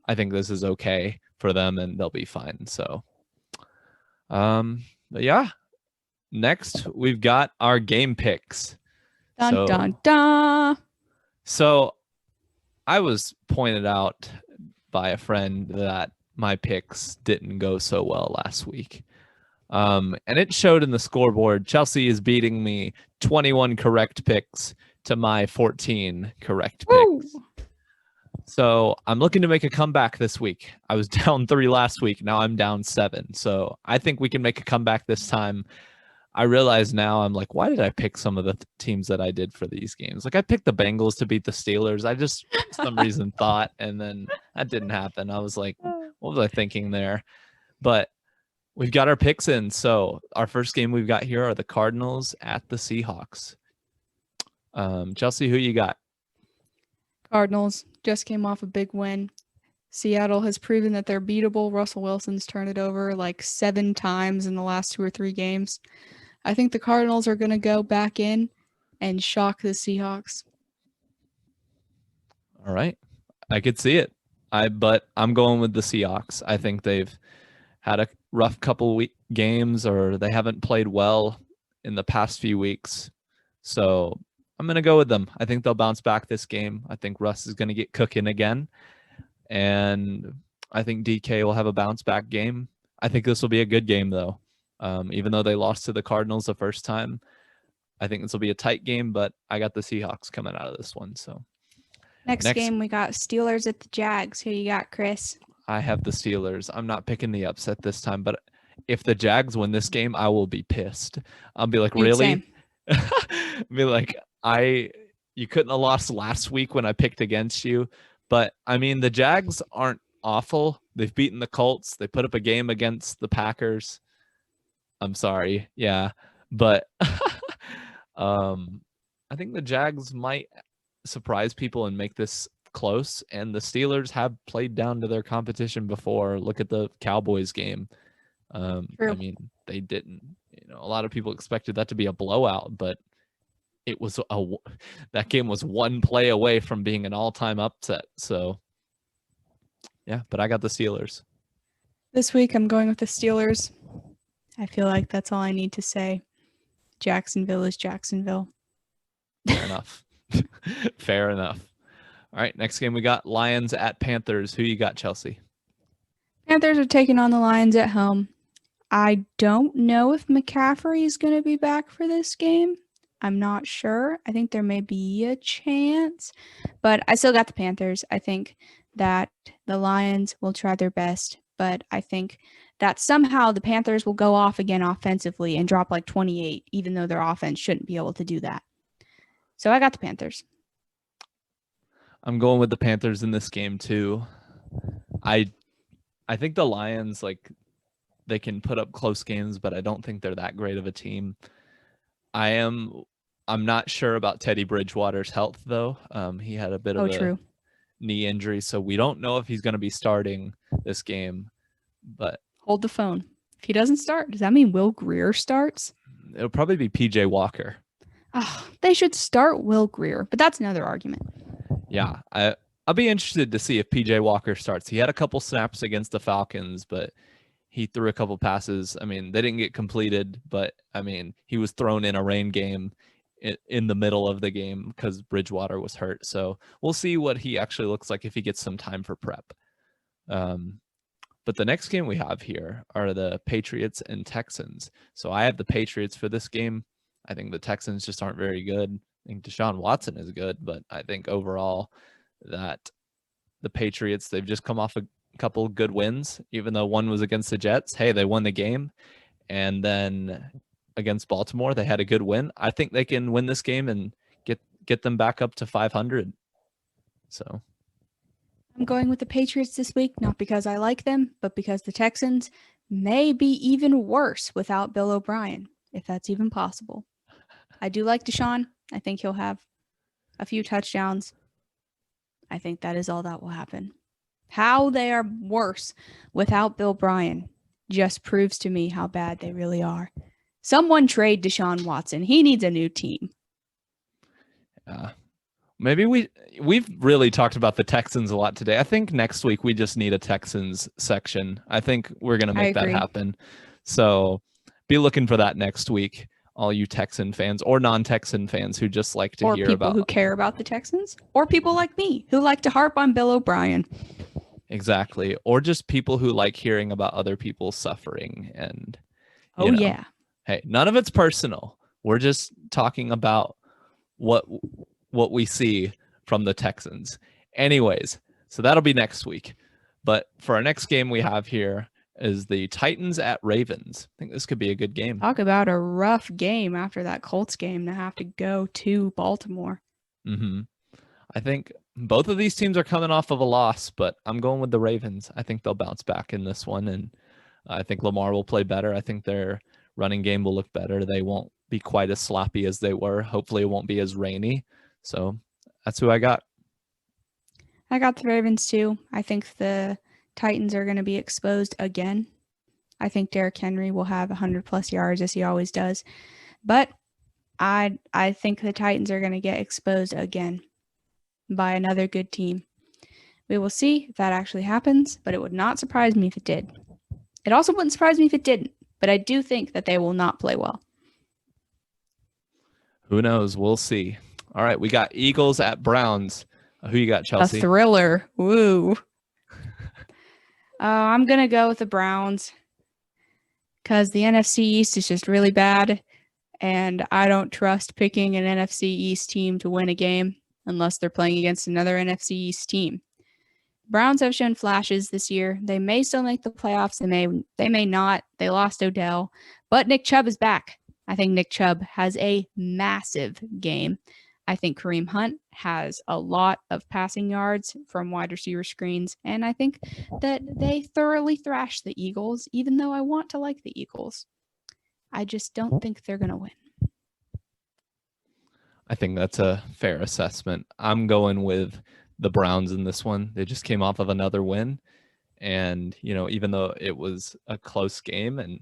I think this is okay for them and they'll be fine. So, but yeah, next we've got our game picks. Dun, dun. So I was pointed out by a friend that my picks didn't go so well last week. And it showed in the scoreboard. Chelsea is beating me 21 correct picks to my 14 correct picks. Woo! So I'm looking to make a comeback this week. I was down 3 last week. Now I'm down 7. So I think we can make a comeback this time. I realize now I'm like, why did I pick some of the teams that I did for these games? Like I picked the Bengals to beat the Steelers. I just, for some reason, thought, and then that didn't happen. I was like, what was I thinking there? But we've got our picks in. So our first game we've got here are the Cardinals at the Seahawks. Chelsea, who you got? Cardinals just came off a big win. Seattle has proven that they're beatable. Russell Wilson's turned it over like 7 times in the last 2 or 3 games. I think the Cardinals are going to go back in and shock the Seahawks. All right. I could see it. But I'm going with the Seahawks. I think they've had a rough couple games or they haven't played well in the past few weeks. So I'm going to go with them. I think they'll bounce back this game. I think Russ is going to get cooking again. And I think DK will have a bounce back game. I think this will be a good game, though. Even though they lost to the Cardinals the first time, I think this will be a tight game, but I got the Seahawks coming out of this one. So next game, we got Steelers at the Jags. Who you got, Chris? I have the Steelers. I'm not picking the upset this time, but if the Jags win this game, I will be pissed. I'll be like, really? Be like, you couldn't have lost last week when I picked against you. But I mean, the Jags aren't awful. They've beaten the Colts. They put up a game against the Packers. I'm sorry. Yeah. But I think the Jags might surprise people and make this close. And the Steelers have played down to their competition before. Look at the Cowboys game. I mean, they didn't. You know, a lot of people expected that to be a blowout, but it was that game was one play away from being an all-time upset. So, yeah, but I got the Steelers. This week, I'm going with the Steelers. I feel like that's all I need to say. Jacksonville is Jacksonville. Fair enough. Fair enough. All right, next game we got Lions at Panthers. Who you got, Chelsea? Panthers are taking on the Lions at home. I don't know if McCaffrey is going to be back for this game. I'm not sure. I think there may be a chance, but I still got the Panthers. I think that the Lions will try their best, but I think that somehow the Panthers will go off again offensively and drop like 28, even though their offense shouldn't be able to do that. So I got the Panthers. I'm going with the Panthers in this game too. I think the Lions, like, they can put up close games, but I don't think they're that great of a team. I'm not sure about Teddy Bridgewater's health though. He had a bit of a knee injury, so we don't know if he's going to be starting this game. But hold the phone. If he doesn't start, does that mean Will Grier starts? It'll probably be PJ Walker. Oh, they should start Will Grier, but that's another argument. Yeah, I'll be interested to see if PJ Walker starts. He had a couple snaps against the Falcons, but he threw a couple passes. I mean, they didn't get completed, but I mean, he was thrown in a rain game in the middle of the game because Bridgewater was hurt. So we'll see what he actually looks like if he gets some time for prep. But the next game we have here are the Patriots and Texans. So I have the Patriots for this game. I think the Texans just aren't very good. I think Deshaun Watson is good, but I think overall that the Patriots, they've just come off a couple of good wins, even though one was against the Jets. Hey, they won the game. And then against Baltimore, they had a good win. I think they can win this game and get them back up to 500. So I'm going with the Patriots this week, not because I like them, but because the Texans may be even worse without Bill O'Brien, if that's even possible. I do like Deshaun. I think he'll have a few touchdowns. I think that is all that will happen. How they are worse without Bill O'Brien just proves to me how bad they really are. Someone trade Deshaun Watson. He needs a new team. Maybe we've really talked about the Texans a lot today. I think next week we just need a Texans section. I think we're going to make that happen. So be looking for that next week, all you Texan fans or non-Texan fans who just like to hear about. Or people who care about the Texans, or people like me who like to harp on Bill O'Brien. Exactly. Or just people who like hearing about other people suffering. And yeah. Hey, none of it's personal. We're just talking about what we see from the Texans. Anyways, so that'll be next week. But for our next game we have here is the Titans at Ravens. I think this could be a good game. Talk about a rough game after that Colts game to have to go to Baltimore. I think both of these teams are coming off of a loss, but I'm going with the Ravens. I think they'll bounce back in this one, and I think Lamar will play better. I think their running game will look better. They won't be quite as sloppy as they were. Hopefully it won't be as rainy. So that's who I got. I got the Ravens too. I think the Titans are going to be exposed again. I think Derrick Henry will have 100+ yards as he always does. But I think the Titans are going to get exposed again by another good team. We will see if that actually happens, but it would not surprise me if it did. It also wouldn't surprise me if it didn't, but I do think that they will not play well. Who knows? We'll see. All right, we got Eagles at Browns. Who you got, Chelsea? A thriller. Woo. I'm going to go with the Browns because the NFC East is just really bad, and I don't trust picking an NFC East team to win a game unless they're playing against another NFC East team. Browns have shown flashes this year. They may still make the playoffs. They may not. They lost Odell, but Nick Chubb is back. I think Nick Chubb has a massive game. I think Kareem Hunt has a lot of passing yards from wide receiver screens, and I think that they thoroughly thrash the Eagles, even though I want to like the Eagles. I just don't think they're going to win. I think that's a fair assessment. I'm going with the Browns in this one. They just came off of another win. And, even though it was a close game and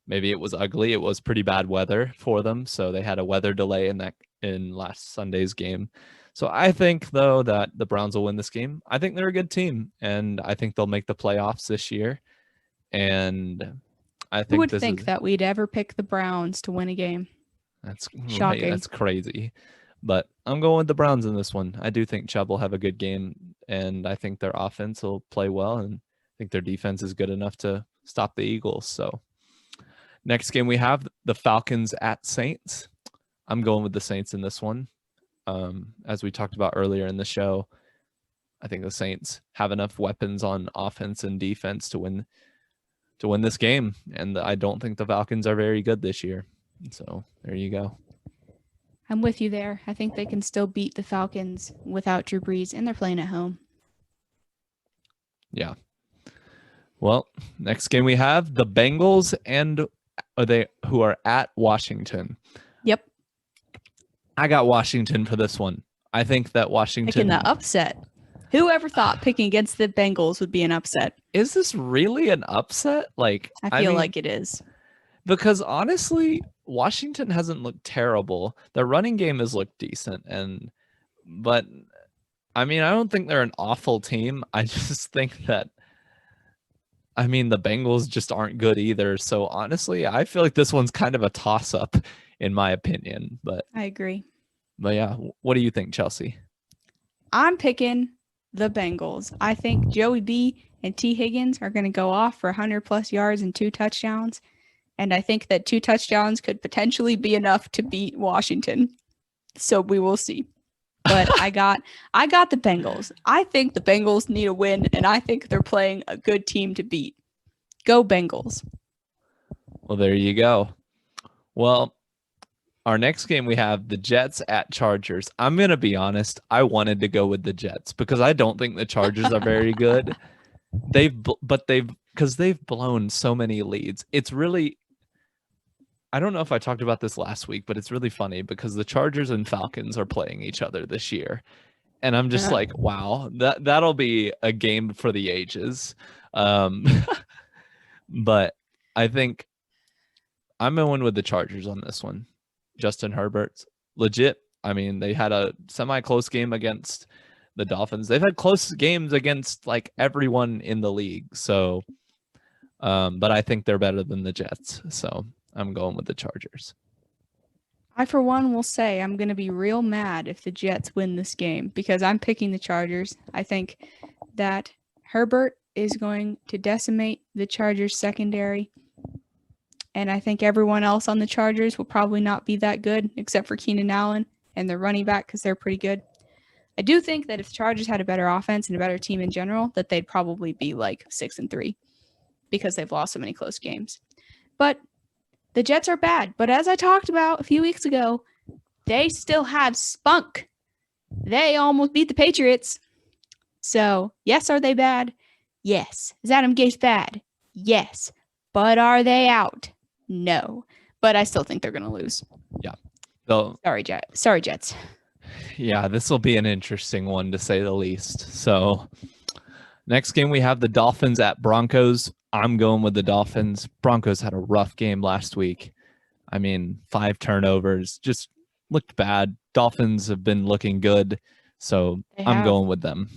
maybe it was ugly, it was pretty bad weather for them. So they had a weather delay in last Sunday's game. So I think, though, that the Browns will win this game. I think they're a good team, and I think they'll make the playoffs this year. And I think Who would think that we'd ever pick the Browns to win a game? That's shocking. Right, that's crazy. But I'm going with the Browns in this one. I do think Chubb will have a good game, and I think their offense will play well, and I think their defense is good enough to stop the Eagles. So next game we have the Falcons at Saints. I'm going with the Saints in this one. As we talked about earlier in the show, I think the Saints have enough weapons on offense and defense to win this game, and I don't think the Falcons are very good this year. So there you go. I'm with you there. I think they can still beat the Falcons without Drew Brees, and they're playing at home. Yeah. Well, next game we have the Bengals who are at Washington. Yep. I got Washington for this one. I think that Washington picking the upset. Who ever thought picking against the Bengals would be an upset? Is this really an upset? I feel like it is. Because honestly, Washington hasn't looked terrible. Their running game has looked decent, but I don't think they're an awful team. I just think that the Bengals just aren't good either. So honestly, I feel like this one's kind of a toss-up in my opinion. But I agree. But yeah, what do you think, Chelsea? I'm picking the Bengals. I think Joey B and T. Higgins are going to go off for 100-plus yards and 2 touchdowns. And I think that 2 touchdowns could potentially be enough to beat Washington. So we will see. But I got the Bengals. I think the Bengals need a win, and I think they're playing a good team to beat. Go Bengals. Well, there you go. Well, our next game we have the Jets at Chargers. I'm going to be honest. I wanted to go with the Jets because I don't think the Chargers are very good. They've blown so many leads. It's really, I don't know if I talked about this last week, but it's really funny because the Chargers and Falcons are playing each other this year. And I'm just like, wow, that'll be a game for the ages. But I think I'm going with the Chargers on this one. Justin Herbert's legit. They had a semi-close game against the Dolphins. They've had close games against like everyone in the league. So, but I think they're better than the Jets. So I'm going with the Chargers. I, for one, will say I'm going to be real mad if the Jets win this game because I'm picking the Chargers. I think that Herbert is going to decimate the Chargers secondary. And I think everyone else on the Chargers will probably not be that good except for Keenan Allen and their running back because they're pretty good. I do think that if the Chargers had a better offense and a better team in general, that they'd probably be like 6-3 because they've lost so many close games. But the Jets are bad. But as I talked about a few weeks ago, they still have spunk. They almost beat the Patriots. So, yes, are they bad? Yes. Is Adam Gase bad? Yes. But are they out? No. But I still think they're going to lose. Yeah. Sorry, Jets. Yeah, this will be an interesting one to say the least. So, next game we have the Dolphins at Broncos. I'm going with the Dolphins. Broncos had a rough game last week. 5 turnovers, just looked bad. Dolphins have been looking good, so I'm going with them.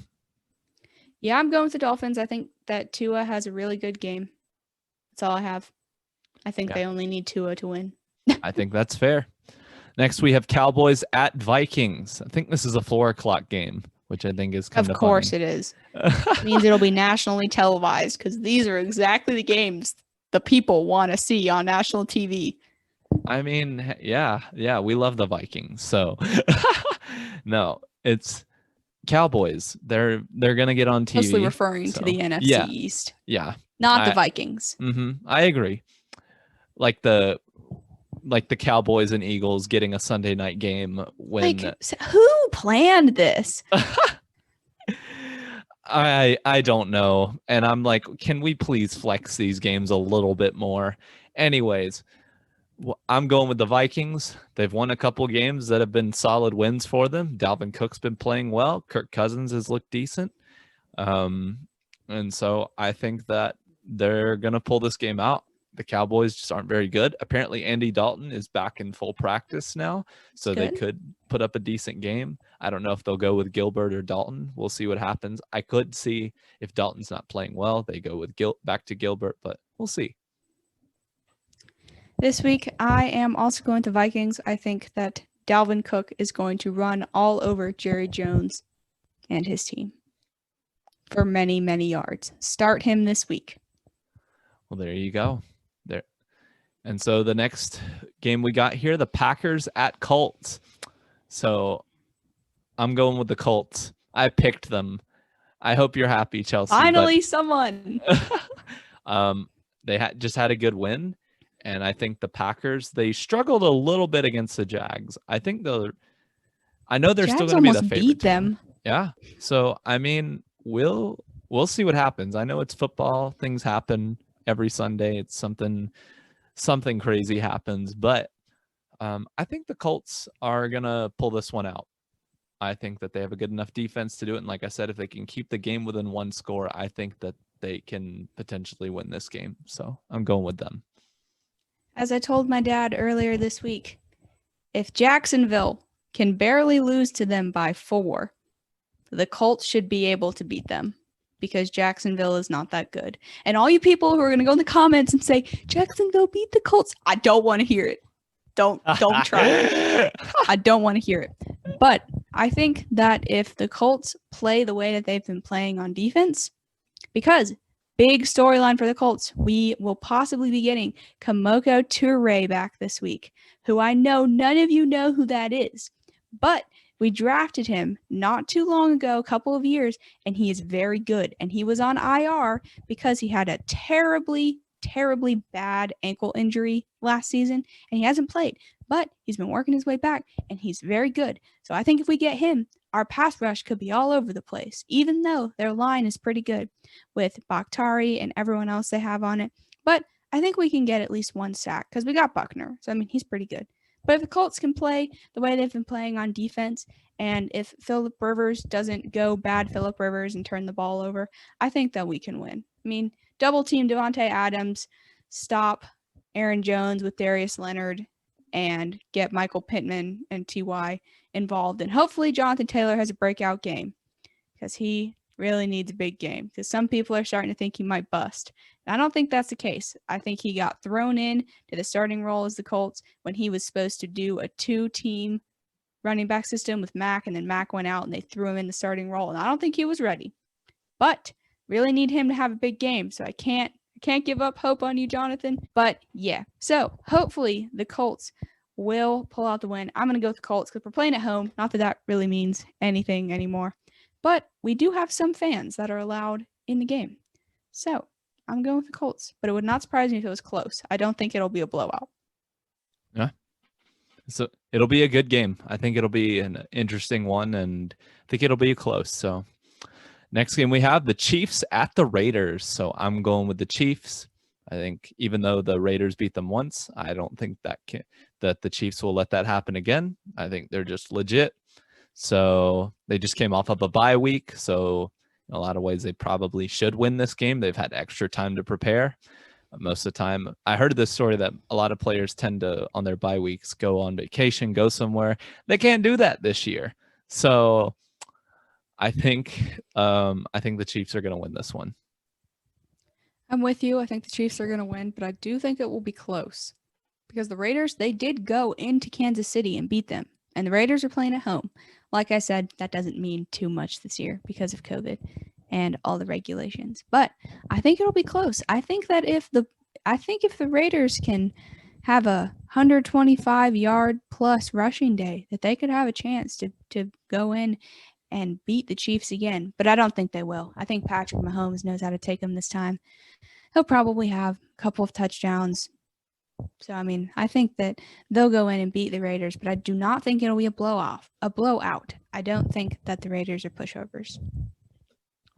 Yeah, I'm going with the Dolphins. I think that Tua has a really good game. That's all I have. I think they only need Tua to win. I think that's fair. Next, we have Cowboys at Vikings. I think this is a 4:00 game, which I think is kind of Of course funny. It is. It means it'll be nationally televised because these are exactly the games the people want to see on national TV. Yeah, we love the Vikings. So, no, it's Cowboys. They're going to get on TV. Mostly referring to the NFC East. Yeah. Not the Vikings. I agree. Like the like the Cowboys and Eagles getting a Sunday night game when who planned this? I don't know. And I'm like, can we please flex these games a little bit more? Anyways, I'm going with the Vikings. They've won a couple games that have been solid wins for them. Dalvin Cook's been playing well. Kirk Cousins has looked decent. And so I think that they're going to pull this game out. The Cowboys just aren't very good. Apparently, Andy Dalton is back in full practice now, so they could put up a decent game. I don't know if they'll go with Gilbert or Dalton. We'll see what happens. I could see if Dalton's not playing well, they go with back to Gilbert, but we'll see. This week, I am also going to Vikings. I think that Dalvin Cook is going to run all over Jerry Jones and his team for many, many yards. Start him this week. Well, there you go. There. And so the next game we got here, the Packers at Colts. So I'm going with the Colts. I picked them. I hope you're happy, Chelsea. Finally, someone. They just had a good win. And I think the Packers, they struggled a little bit against the Jags. I think I know they're Jags still going to be the favorite. Beat them. Yeah. So, I mean, we'll see what happens. I know it's football. Things happen every Sunday. It's something crazy happens. But I think the Colts are going to pull this one out. I think that they have a good enough defense to do it. And like I said, if they can keep the game within one score, I think that they can potentially win this game. So I'm going with them. As I told my dad earlier this week, if Jacksonville can barely lose to them by 4, the Colts should be able to beat them because Jacksonville is not that good. And all you people who are going to go in the comments and say, Jacksonville beat the Colts, I don't want to hear it. Don't try. I don't want to hear it. But I think that if the Colts play the way that they've been playing on defense, because big storyline for the Colts, we will possibly be getting Kamoko Toure back this week, who I know none of you know who that is. But we drafted him not too long ago, a couple of years, and he is very good. And he was on IR because he had a terribly bad ankle injury last season, and he hasn't played. But he's been working his way back, and he's very good. So I think if we get him, our pass rush could be all over the place, even though their line is pretty good with Bakhtari and everyone else they have on it. But I think we can get at least 1 sack because we got Buckner. So, I mean, he's pretty good. But if the Colts can play the way they've been playing on defense, and if Phillip Rivers doesn't go bad Phillip Rivers and turn the ball over, I think that we can win. I mean, double team Devontae Adams, stop Aaron Jones with Darius Leonard, and get Michael Pittman and T.Y. involved. And hopefully Jonathan Taylor has a breakout game because he really needs a big game because some people are starting to think he might bust. And I don't think that's the case. I think he got thrown in to the starting role as the Colts when he was supposed to do a 2-team running back system with Mack, and then Mack went out and they threw him in the starting role. And I don't think he was ready. But really need him to have a big game. So I can't give up hope on you, Jonathan. But yeah, so hopefully the Colts will pull out the win. I'm going to go with the Colts because we're playing at home. Not that that really means anything anymore. But we do have some fans that are allowed in the game. So I'm going with the Colts. But it would not surprise me if it was close. I don't think it'll be a blowout. Yeah. So it'll be a good game. I think it'll be an interesting one, and I think it'll be close. So next game we have the Chiefs at the Raiders. So I'm going with the Chiefs. I think even though the Raiders beat them once, I don't think that the Chiefs will let that happen again. I think they're just legit. So they just came off of a bye week. So in a lot of ways, they probably should win this game. They've had extra time to prepare. Most of the time, I heard this story that a lot of players tend to, on their bye weeks, go on vacation, go somewhere. They can't do that this year. So I think the Chiefs are going to win this one. I'm with you. I think the Chiefs are going to win, but I do think it will be close because the Raiders, they did go into Kansas City and beat them, and the Raiders are playing at home. Like I said, that doesn't mean too much this year because of COVID and all the regulations, but I think it'll be close. I think if the Raiders can have a 125-yard plus rushing day, that they could have a chance to go in and beat the Chiefs again. But I don't think they will. I think Patrick Mahomes knows how to take them this time. He'll probably have a couple of touchdowns, So I mean, I think that they'll go in and beat the Raiders, but I do not think it'll be a blowout. I don't think that the Raiders are pushovers.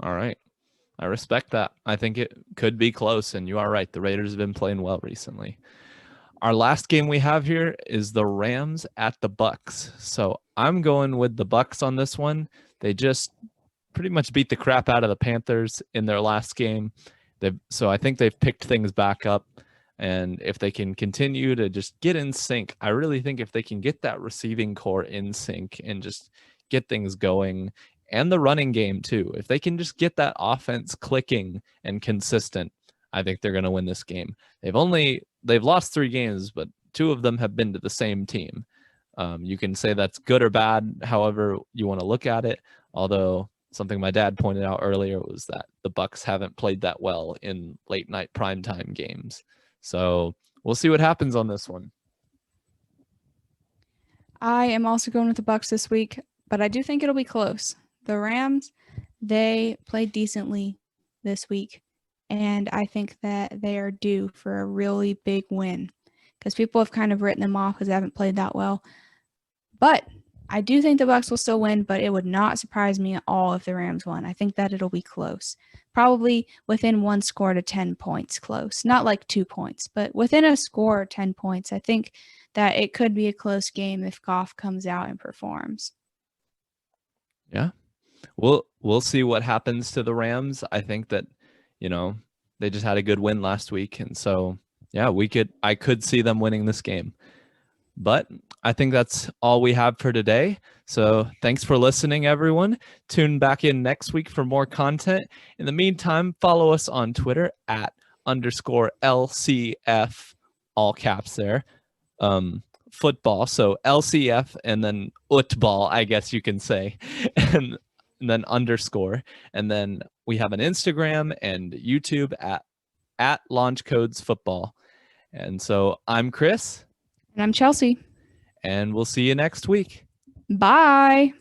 All right. I respect that. I think it could be close, and you are right. The Raiders have been playing well recently. Our last game we have here is the Rams at the Bucks. So I'm going with the Bucks on this one. They just pretty much beat the crap out of the Panthers in their last game. So I think they've picked things back up. And if they can continue to just get in sync, I really think if they can get that receiving core in sync and just get things going, and the running game too, if they can just get that offense clicking and consistent, I think they're going to win this game. They've lost 3 games, but 2 of them have been to the same team. You can say that's good or bad, however you want to look at it. Although something my dad pointed out earlier was that the Bucks haven't played that well in late night primetime games. So we'll see what happens on this one. I am also going with the Bucks this week, but I do think it'll be close. The Rams, they played decently this week, and I think that they are due for a really big win because people have kind of written them off because they haven't played that well. But I do think the Bucks will still win, but it would not surprise me at all if the Rams won. I think that it'll be close. Probably within 1 score to 10 points close. Not like 2 points, but within a score of 10 points. I think that it could be a close game if Goff comes out and performs. Yeah. We'll see what happens to the Rams. I think that, they just had a good win last week. And so, yeah, I could see them winning this game. But I think that's all we have for today. So thanks for listening, everyone. Tune back in next week for more content. In the meantime, follow us on Twitter at _LCF, all caps there, football. So LCF and then utball, I guess you can say, and then underscore. And then we have an Instagram and YouTube at Launch Codes Football. And so I'm Chris. And I'm Chelsea. And we'll see you next week. Bye.